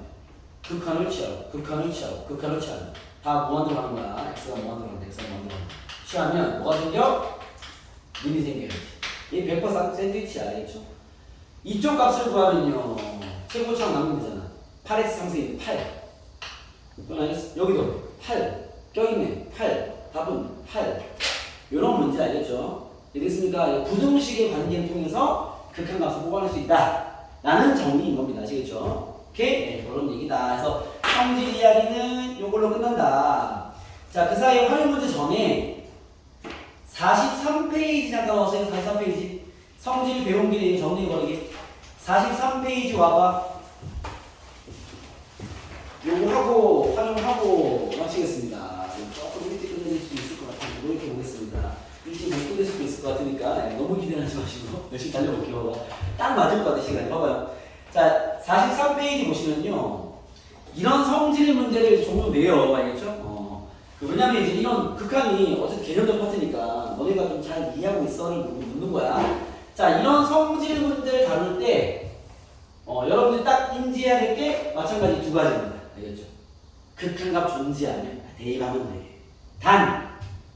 극한을 취하고 극한을 취하고 극한을 취하면 다 무한대로 하는 거야. x가 무한대로 하는데 x가 무한대로 하는 거야. 취하면 뭐가 생겨? 림이 생겨야지. 얘 100% 샌드위치야. 알겠죠? 이쪽 값을 구하면요 최고차가 남으면 되잖아. 8x 상승이 8 그건 알겠어? 여기도 8 껴있네. 8 답은 8 이런 문제 알겠죠? 이해됐습니까? 부등식의 관계를 통해서 극한 값을 뽑아낼 수 있다 라는 정리인 겁니다. 아시겠죠? 오케이? 네, 그런 얘기다. 그래서 성질 이야기는 요걸로 끝난다. 자, 그 사이에 활용 문제 전에 43페이지 잠깐 와보세요. 43페이지 성질 배운 길에 정리해버리기. 43페이지 와봐. 요거 하고 활용하고 마치겠습니다. 조금 일찍 끝낼 수 있을 것 같아요. 노력해 보겠습니다. 일찍 못 끝낼 수도 있을 것 같으니까 너무 기대하지 마시고 열심히 달려볼게요. 딱 맞을 것 같아 시간이. 봐봐요. 자, 43페이지 보시면요 이런 성질 문제를 종종 내요. 알겠죠? 왜냐면 이제 이런 극한이 어쨌든 개념적 파트니까 너네가 좀 잘 이해하고 있어를 묻는 거야. 자, 이런 성질 문제를 다룰 때 여러분들이 딱 인지해야 될 게 마찬가지 두 가지입니다. 알겠죠? 극한값 존재하면 대입하면 돼. 단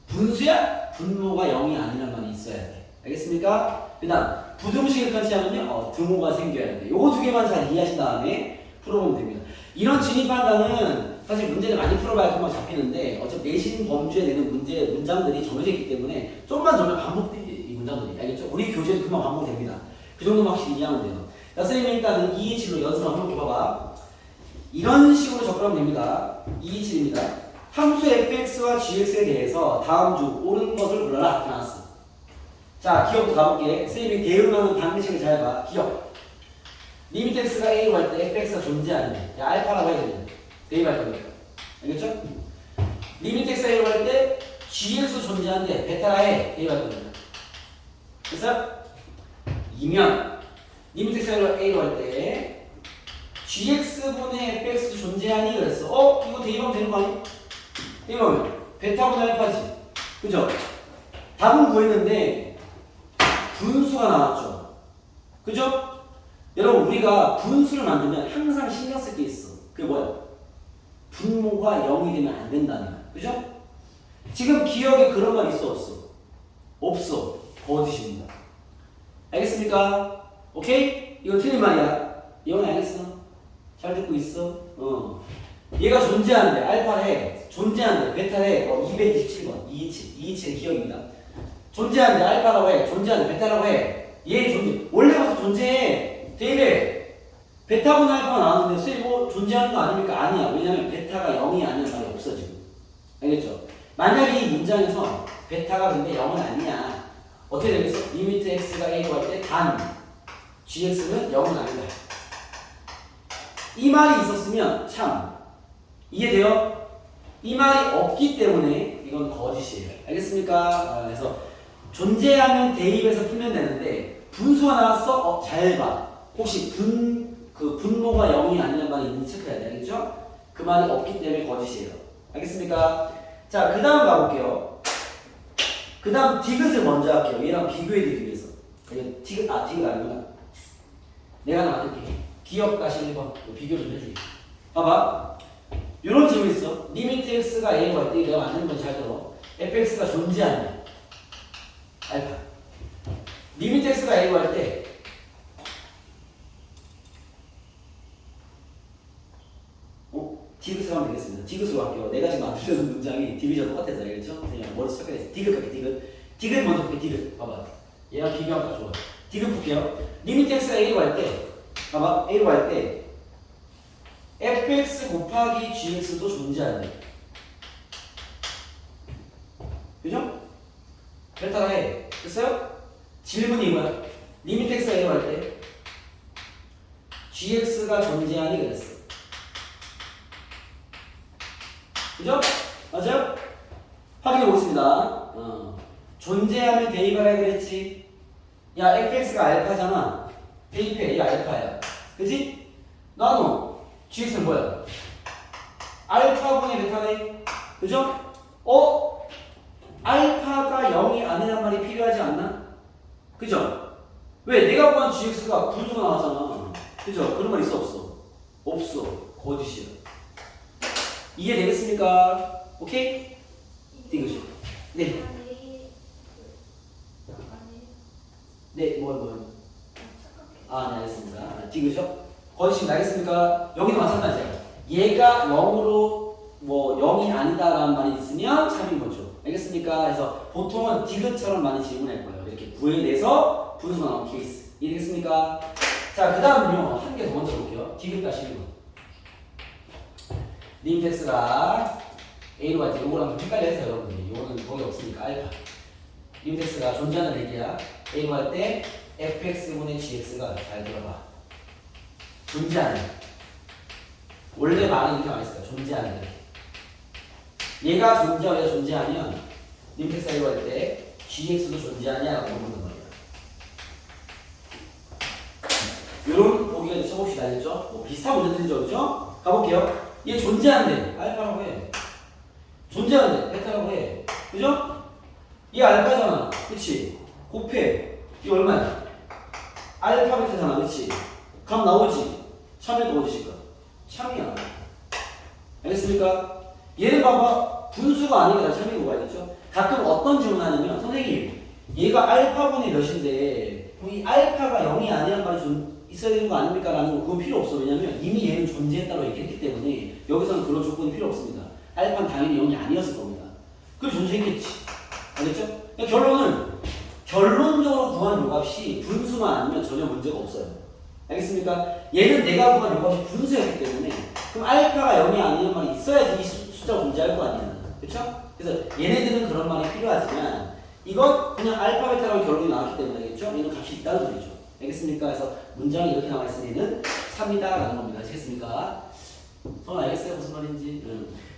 분수야 분모가 0이 아니란 말이 있어야 돼. 알겠습니까? 그 다음 부등식을 같이하면요 등호가 생겨야 돼. 요거 두 개만 잘 이해하신 다음에 풀어보면 됩니다. 이런 진입판단은 사실 문제를 많이 풀어봐야 금방 잡히는데 어차피 내신 범주에 내는 문장들이 정해져 있기 때문에 좀만 반복돼 이 문장들이. 알겠죠? 우리 교재도 금방 반복됩니다. 그 정도만 확실히 이해하면 돼요. 자, 선생님이 일단은 227로 연습 한번 해봐봐. 이런 식으로 접근하면 됩니다. 227입니다. 함수 fx와 gx에 대해서 다음 중 옳은 것을 골라라. 나왔어. 자, 기억부터 가볼게. 선생님이 대응하는 방식을 잘 봐. 기억. 리미트 x가 a로 할 때 fx가 존재하는 야, 알파라고 해야 되는 대입할 겁니다. 알겠죠? 리미트 x가 a로 할 때 gx도 존재하는데 베타라에 대입할 겁니다. 됐어요? 2면 리미트 x가 a로 할 때 gx분의 fx도 존재하니 그랬어. 이거 대입하면 되는 거 아니야? 대입하면 베타분의 알파지. 그죠? 답은 구했는데 분수가 나왔죠. 그죠? 여러분 우리가 분수를 만들면 항상 신경 쓸 게 있어. 그게 뭐야? 분모가 0이 되면 안 된다는 거야. 그죠? 지금 기억에 그런 말 있어 없어? 없어. 거짓입니다. 알겠습니까? 오케이? 이거 틀린 말이야. 이건 알겠어? 잘 듣고 있어? 얘가 존재하는데 알파래 존재하는데 베타래 227번 227의 기억입니다. 존재하는데 알파라고 해. 존재하는데 베타라고 해. 얘 존재 원래부터 존재해. 대입해. 베타분의 알파가 나왔는데 선생님 존재하는 거 아닙니까? 아니야. 왜냐면 베타가 0이 아니란 말이 없어 지금. 알겠죠? 만약에 이 문장에서 베타가 근데 0은 아니야. 어떻게 되겠어? 리미트 x가 a로 할 때 단 gx는 0은 아니다. 이 말이 있었으면 참 이해돼요? 이 말이 없기 때문에 이건 거짓이에요. 알겠습니까? 그래서 존재하면 대입해서 풀면 되는데 분수가 나왔어? 잘 봐. 혹시 분모가 0이 아니란 말이 있는지 체크해야 돼. 알겠죠? 그 말이 없기 때문에 거짓이에요. 알겠습니까? 자, 그 다음 가볼게요. 그 다음 디귿을 먼저 할게요. 얘랑 비교해드리기 위해서. 디귿 아니구나. 내가 하나 만들게. 기억 다시 1번. 비교 좀 해줄게. 봐봐. 이런 질문 있어. 리미트 x가 a로 할 때 내가 만드는 건 잘 들어. fx가 존재하냐. 알파. 리미트 x가 a로 할 때 디귿으로 하면 되겠습니다. 디귿으로 할게요. 내가 지금 만들려는 문장이 디귿이랑 똑같아서 알겠죠? 그냥 머리 착각했어. 디귿 할게, 디귿. 디귿 먼저 볼게, 디귿. 봐봐. 얘랑 비교하면 다 좋아. 디귿 볼게요. 리미트 x가 a로 할 때, 봐봐. a로 할 때, fx 곱하기 gx도 존재한대. 그죠? 델타가 해. 됐어요? 질문이 뭐야? 리미트 x가 a로 할 때, gx가 존재하니 그랬어. 그죠? 맞아요? 확인해 보겠습니다. 존재하면 대입하라 그랬지. 야, fx가 알파잖아. 대입해. 얘 알파야. 그치? 나노. gx는 뭐야? 알파분의 베타네. 그죠? 알파가 0이 아니란 말이 필요하지 않나? 그죠? 왜? 내가 구한 gx가 분수가 나왔잖아. 그죠? 그런 말 있어 없어? 없어. 거짓이야. 이해되겠습니까? 오케이? 이것이. 네. 네, 뭐. 네, 알겠습니다. 디귿이요? 거짓입니다. 알겠습니까? 여기도 마찬가지야. 얘가 0으로 0이 아니다라는 말이 있으면 참인 거죠. 알겠습니까? 그래서 보통은 디귿처럼 많이 질문할 거예요. 이렇게 구해내서 분수가 나온 케이스. 이해되겠습니까? 자, 그 다음은요. 한 개 더 먼저 볼게요. 디귿-1번. 리미트 x가 a로 갈 때 요거랑 헷갈려 해서 여러분들이 요거는 거기 없으니까 알파. 리미트 x가 존재하는 얘기야. a로 갈 때 fx분의 gx가 잘 들어봐. 존재하는. 원래 말은 이렇게 나와있을 거야. 존재하는. 얘가 존재하면 리미트 x가 a로 갈 때 gx도 존재하냐라고 물어보는 거예요. 요런 보기가 쳐봅시다. 알겠죠? 비슷한 문제들이죠. 그죠? 가볼게요. 얘 존재하는데 알파라고 해. 존재하는데 베타라고 해. 그죠? 얘 알파잖아. 그치? 곱해. 이 얼마야? 알파 베타잖아. 그치? 값 나오지? 참이 어디실까? 참이야. 알겠습니까? 얘는 봐봐. 분수가 아니니까 참이고 가야겠죠? 가끔 어떤 질문하냐면 선생님 얘가 알파분이 몇인데 이 알파가 0이 아니란 말이 있어야 되는 거 아닙니까? 라는 거 그건 필요 없어. 왜냐면 이미 얘는 존재했다고 얘기했기 때문에 여기서는 그런 조건이 필요 없습니다. 알파는 당연히 0이 아니었을 겁니다. 그래서 존재했겠지. 알겠죠? 그러니까 결론적으로 구한 요값이 분수만 아니면 전혀 문제가 없어요. 알겠습니까? 얘는 내가 구한 요값이 분수였기 때문에 그럼 알파가 0이 아니란 말이 있어야지 이 숫자가 존재할 거 아니야. 그렇죠? 그래서 얘네들은 그런 말이 필요하지만 이건 그냥 알파 베타라고 결론이 나왔기 때문에 알겠죠? 얘는 값이 있다는 소리죠. 알겠습니까? 그래서 문장이 이렇게 나와 있으니 얘는 3이다 라는 겁니다. 아시겠습니까? 알겠어요? 무슨 말인지.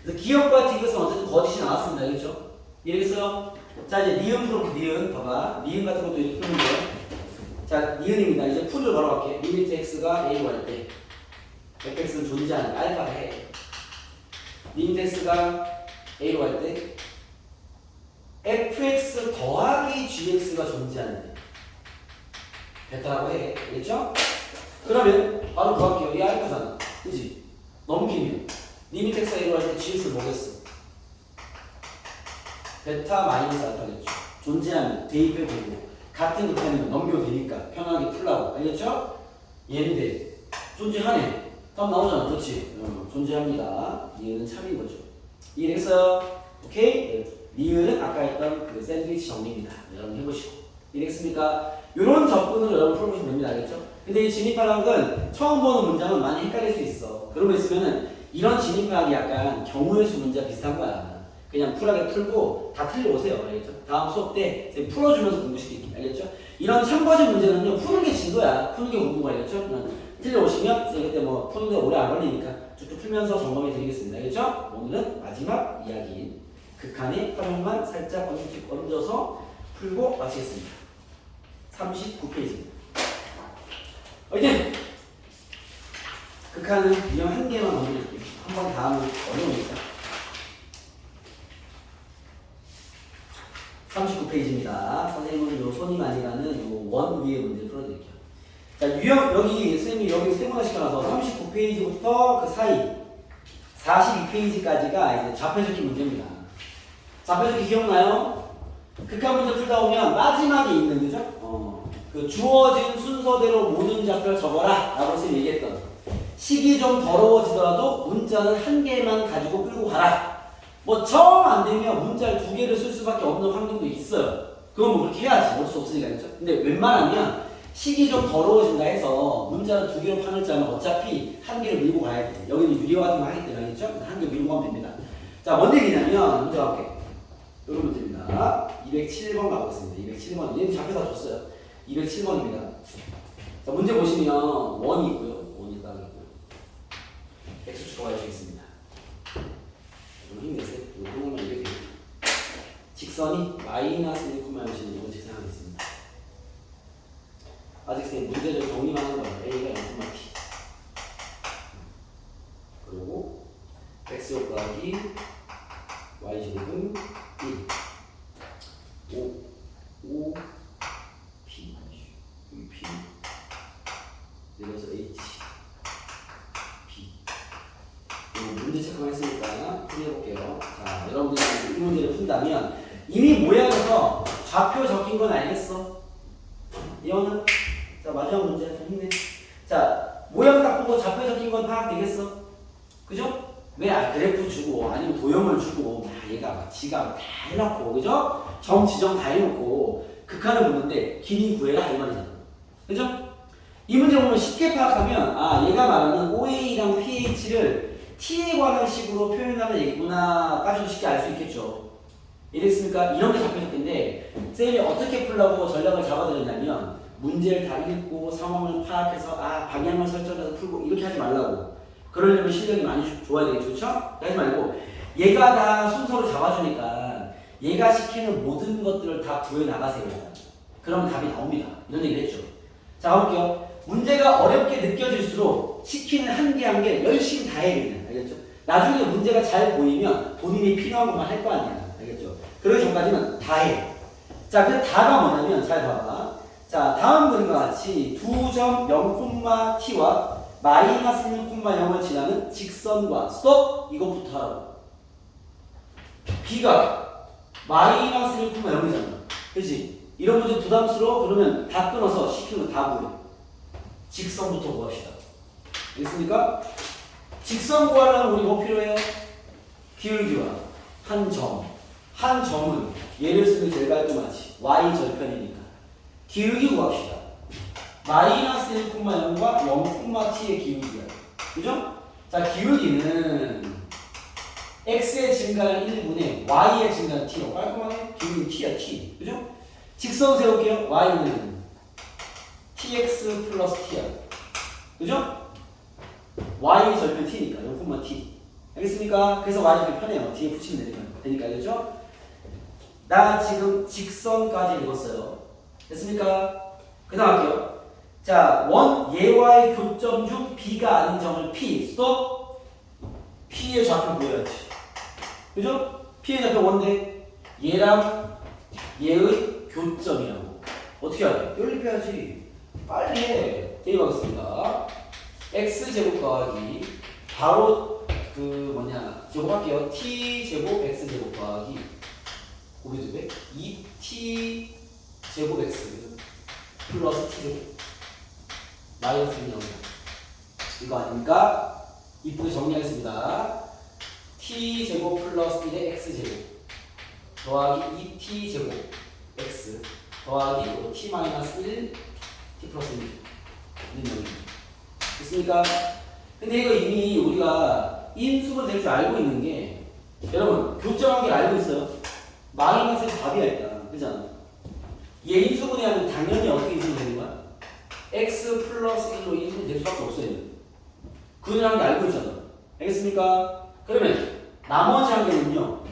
그래서 기억과 디귿은 어쨌든 거짓이 나왔습니다. 알겠죠? 이해했어요? 자, 이제 니은 풀어볼게. 니은. 봐봐. 니은 같은 것도 이렇게 풀면 돼요. 자, 니은입니다. 이제 풀을 걸어갈게. 리미트 x가 a로 갈 때 fx는 존재하는 알파를 해. 리미트 x가 a로 갈 때 fx 더하기 gx가 존재하는 베타라고 해. 알겠죠? 그러면 바로 구할게요. 이 알파잖아. 그지? 넘기면 리미트 x가 a로 갈 때 gx를 뭐겠어? 베타 마이너스 알파겠죠. 존재하면 대입해보고 같은 극한이면 넘겨도 되니까 편하게 풀라고. 알겠죠? 얘인데 존재하네. 답 나오잖아. 그렇지? 존재합니다. 니은은 참인 거죠. 이해됐어요? 오케이? 니은은 아까 했던 그 샌드위치 정리입니다. 여러분 해보시고. 이해됐습니까? 이런 접근으로 여러분 풀어보시면 됩니다. 알겠죠? 근데 이 진입파악은 처음 보는 문장은 많이 헷갈릴 수 있어. 그런 거 있으면은 이런 진입파악이 약간 경우의 수 문제 비슷한 거야. 그냥 쿨하게 풀고 다 틀려오세요. 알겠죠? 다음 수업 때 풀어주면서 공부시키기. 알겠죠? 이런 참고진 문제는요, 푸는 게 진도야. 푸는 게 공부가. 알겠죠? 그냥 틀려오시면 그때 뭐 푸는데 오래 안 걸리니까 쭉쭉 풀면서 점검해 드리겠습니다. 알겠죠? 오늘은 마지막 이야기인 극한의 활용만 살짝 얹어서 풀고 마치겠습니다. 39페이지입니다. 이제 극한은 유형 한 개만 얹어줄게요. 한번 다 하면 어려우니까. 39페이지입니다. 선생님은 요 손이 많이 가는 요 원 위에 문제 풀어드릴게요. 자, 유형, 여기, 선생님이 여기 세모나 시켜놔서 39페이지부터 그 사이 42페이지까지가 이제 좌표적기 문제입니다. 좌표적기 기억나요? 극한 문제 풀다 보면 마지막에 있는, 그죠? 그 주어진 순서대로 모든 좌표를 적어라. 라고 선생님이 얘기했던. 식이 좀 더러워지더라도 문자는 한 개만 가지고 끌고 가라. 뭐 정 안 되면 문자를 두 개를 쓸 수밖에 없는 환경도 있어요. 그건 뭐 그렇게 해야지. 어쩔 수 없으니까. 그렇죠? 근데 웬만하면 식이 좀 더러워진다 해서 문자를 두 개로 판을 짜면 어차피 한 개를 밀고 가야 돼. 여기는 유리화 같은 거 하기 때문에. 알겠죠? 한 개 밀고 가면 됩니다. 자, 뭔 얘기냐면 문제 갈게. 이런 문제입니다. 207번 가보겠습니다. 207번. 얘는 잡혀 다 줬어요. 207번입니다. 자, 문제 보시면 원이 있고요. 원이 딱 있고요. x축과 y축 있습니다. 좀 힘내세요. 이거만 이렇게 됩니다. 직선이 마이너스 1,0을 직선하겠습니다. 아직 선생님 문제를 정리만 하는 거예요. a가 0,t 그리고 x 곱하기 y제곱은 1 5 p p 내려서 h p 문제 체크만 했으니까 풀어볼게요. 자, 여러분들이 이 문제를 푼다면 이미 모양에서 좌표 적힌 건 알겠어? 이거는 자, 마지막 문제 좀 힘내. 자, 모양 딱 보고 좌표 적힌 건 파악되겠어? 그죠? 왜 그래프 주고 아니면 도형을 주고 얘가 막 지가 다 해놓고, 그죠? 점 지정 다 해놓고 극한을 보는데 길이 구해라 이 말이잖아. 그죠? 이 문제 보면 쉽게 파악하면 아, 얘가 말하는 OA랑 PH를 T에 관한 식으로 표현하는 얘기구나 까지도 쉽게 알 수 있겠죠. 이랬습니까? 이런 게 잡혀졌는데 쌤이 어떻게 풀려고 전략을 잡아드렸냐면 문제를 다 읽고 상황을 파악해서 아, 방향을 설정해서 풀고 이렇게 하지 말라고. 그러려면 실력이 많이 좋아야 되겠죠. 그렇죠? 하지 말고 얘가 다 순서를 잡아주니까 얘가 시키는 모든 것들을 다 구해 나가세요. 그러면 답이 나옵니다. 이런 얘기를 했죠. 자, 가볼게요. 문제가 어렵게 느껴질수록 시키는 한 개 한 개 열심히 다 해야 돼요. 알겠죠? 나중에 문제가 잘 보이면 본인이 필요한 것만 할 거 아니야. 알겠죠? 그러기 전까지는 다 해. 자, 그 다가 뭐냐면 잘 봐봐. 자, 다음 그림과 같이 2점 0,t와 마이너스 1,0을 지나는 직선과 스톱 이것부터 하라고. b가 마이너스 1,0이잖아. 그치? 이런 문제 부담스러워? 그러면 다 끊어서 시키는 거 다 구해. 직선부터 구합시다. 알겠습니까? 직선 구하려면 우리 뭐 필요해요? 기울기와 한 점. 한 점은 예를 쓰면 제일 깔끔하지. y 절편이니까. 기울기 구합시다. 마이너스 1,0과 0,t의 기울기야. 그죠? 자, 기울기는 x의 증가는 1분의 y의 증가는 t로 깔끔하게 기울기 t야, t. 그죠? 직선 세울게요. y는 tx 플러스 t야. 그죠? y 절편 t니까 0,t. 알겠습니까? 그래서 y 절편 편해요. 뒤에 붙이면 되니까. 알겠죠? 나 지금 직선까지 읽었어요. 됐습니까? 그 다음 할게요. 자, 얘와의 교점 중 B가 아닌 점을 P, 스톱. P의 좌표 보여야지. 그죠? P의 좌표 뭔데? 얘랑 얘의 교점이라고. 어떻게 하래? 연립해야지. 빨리 해. 대입하겠습니다. X제곱 더하기 바로 제곱할게요. T제곱 X제곱 더하기 곱이 2배 2T제곱 X 플러스 T제곱 마이너스 1 나옵니다. 이거 아닙니까? 이쁘게 정리하겠습니다. T제곱 플러스 1의 X제곱 더하기 2T제곱 X 더하기 T 마이너스 1 T 플러스 1 있는 됐습니까? 근데 이거 이미 우리가 인수분 될 줄 알고 있는 게 여러분 교점한 게 알고 있어요. 마이너스에서 답이야 일단. 그잖아. 얘 인수분해 하면 당연히 어떻게 인수분 되는 거야? x 플러스 1로 인수분 될 수밖에 없어요. 그거라는 게 알고 있잖아. 알겠습니까? 그러면 나머지 한 개는요.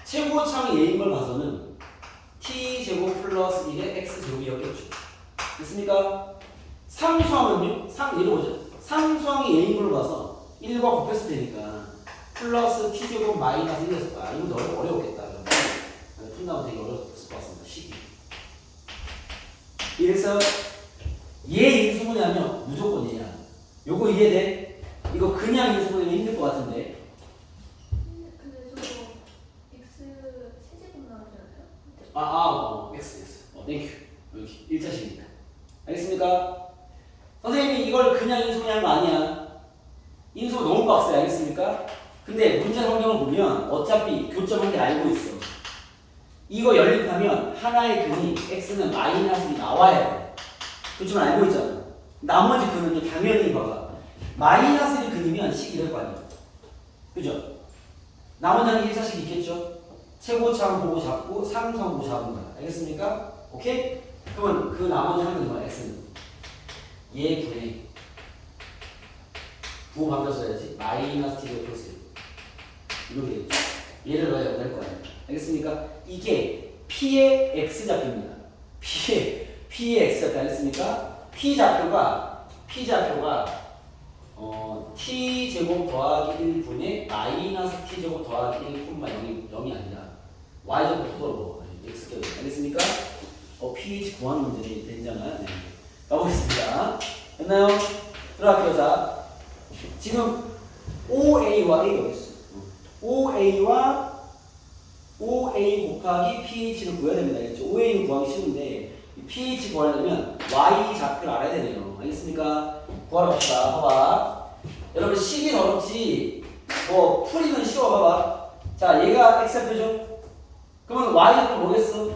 최고창이 얘인 걸 봐서는 t제곱 플러스 1의 x제곱이었겠죠. 됐습니까? 상수항은요? 읽어보죠. 상수항이 A인 걸로 봐서 1과 곱했을 테니까 플러스 T제곱 마이너스 1이었을 거야. 이거 너무 어려웠겠다. 푼다면 되게 어려웠을 것 같습니다. 식이. 이래서 얘 인수분해하면 무조건 얘야. 요거 이해돼? 이거 그냥 인수분해하면 힘들 것 같은데. 근데 저거 x 세제곱 나오지 않아요? X. 땡큐. 여기 1차식이니까. 알겠습니까? 선생님이 이걸 그냥 인수분해한 거 아니야. 인수가 너무 빡세. 알겠습니까? 근데 문제 성경을 보면 어차피 교점한 게 알고 있어. 이거 연립하면 하나의 근이 x는 마이너스 1이 나와야 돼. 교점을 알고 있잖아. 나머지 근은요 당연히 봐봐. 마이너스 1 근이면 식 이럴 거 아니야. 그죠? 나머지 한 1차식 있겠죠? 최고차항 보고 잡고 상수항 보고 잡은 거야. 알겠습니까? 오케이? 그러면 그 나머지 한 근이 뭐야? x는 얘 분의 부호 바뀌었어야지. 마이너스 t 플러스 1 이렇게 되겠죠. 얘를 넣어야 될 거야. 알겠습니까? 이게 P의 X좌표입니다. P의 X좌표 알겠습니까? P좌표가 T제곱 더하기 1분의 마이너스 T제곱 더하기 1,0이 아니라 Y제곱 토대로 X제곱 알겠습니까? pH 구하는 문제들이 되잖아요. 네. 가보겠습니다. 됐나요? 들어갈게요. 자, 지금 OA와 A가 어디 있어? OA 곱하기 pH를 구해야 됩니다. 알겠죠? OA는 구하기 쉬운데 pH 구하려면 Y 좌표를 알아야 되네요. 알겠습니까? 구하러 갑시다. 봐봐. 여러분 식이 어렵지 풀이는 쉬워. 봐봐. 자, 얘가 X좌표죠? 그러면 Y좌표 뭐겠어?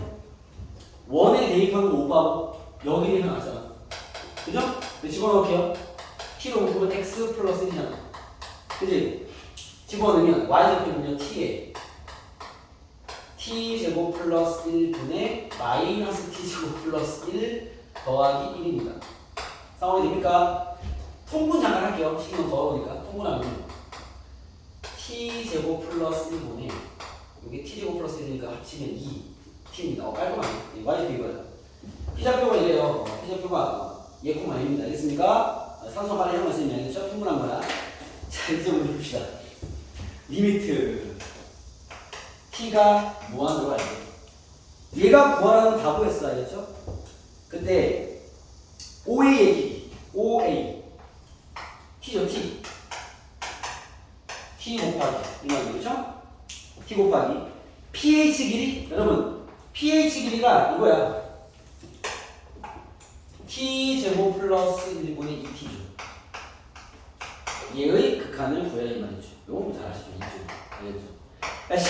1에 대입하면 5하고 여기를 해놨잖아. 그죠? 집어넣을게요. T로 묶으면 X 플러스 1이잖아. 그지? 집어넣으면 Y좌표는요 T에 T제곱 플러스 1분의 마이너스 T제곱 플러스 1 더하기 1입니다. 상황이 됩니까? 통분 잠깐 할게요. 시간 더 어려우니까. 통분하면 T제곱 플러스 1분의 여기 T제곱 플러스 1이니까 합치면 2T입니다. 깔끔하네. Y좌표 이거야. P좌표가 이래요. P좌표가 얘 콤마 A입니다. 알겠습니까? 산소 발의 형만 쓰면 알겠죠? 통분한 거야. 자, 이제 한번 봅시다. 리미트 T가 무한으로 갈 때 얘가 구하라는 다 구했어. 알겠죠? 근데 OA의 길이 OA T죠. T 곱하기 이만 그렇죠? T 곱하기 pH 길이 여러분 pH 길이가 이거야. T제곱 플러스 1분의 2T죠. 얘의 극한을 구해라 이 말이죠. 요거 잘 아시죠? 알겠죠?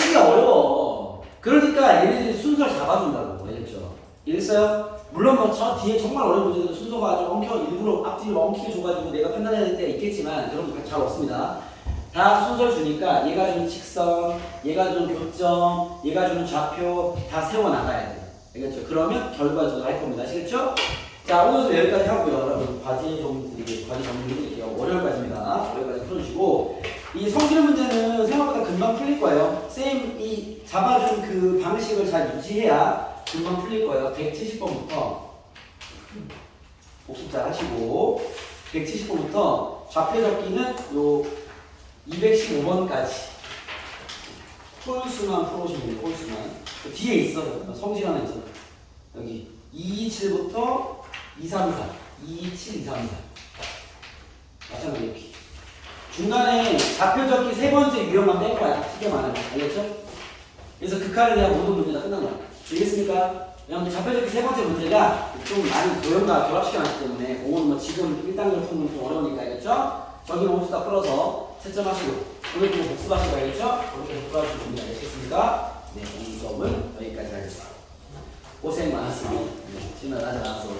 시기가 어려워. 그러니까 얘네들이 순서를 잡아준다고. 알겠죠? 이랬어요? 물론 저 뒤에 정말 어려운 문제들 순서가 아주 일부러 앞뒤로 엉키게 줘가지고 내가 판단해야 될 때 있겠지만 여러분 잘 없습니다. 다 순서를 주니까 얘가 주는 직선, 얘가 주는 교점, 얘가 주는 좌표 다 세워나가야 돼. 알겠죠? 그러면 결과적으로 할 겁니다. 아시겠죠? 자, 오늘 여기까지 하고요. 여러분 과제 정리 드릴게요. 월요일까지입니다. 월요일까지 풀어주시고 이 성질 문제는 생각보다 금방 풀릴 거예요. 쌤이 잡아준 그 방식을 잘 유지해야 금방 풀릴 거예요. 170번부터 복습 잘 하시고 170번부터 좌표 적기는 요 215번까지 홀수만 풀어오시면 돼요. 홀수만. 뒤에 있어. 성질 하나 있잖아. 여기 227부터 234. 227, 234. 마찬가지 이렇게. 중간에 좌표 적기 세 번째 유형만 뺄 거야. 쉽게 말하면. 알겠죠? 그래서 극한에 대한 모든 문제가 끝난 거야. 되겠습니까? 왜냐면 좌표 적기 세 번째 문제가 좀 많이 도형과 결합시켜놨기 때문에 그거는 뭐 지금 1단계로 푸는 좀 어려우니까 알겠죠? 저기 모두 다 풀어서 채점하시고 오늘 또 복습하시고 알겠죠? 그렇게 복습하시면 됩니다. 알겠습니까? 네, 오늘 수업은 여기까지 하겠습니다. 고생 많았습니다. 네, 지금 나가서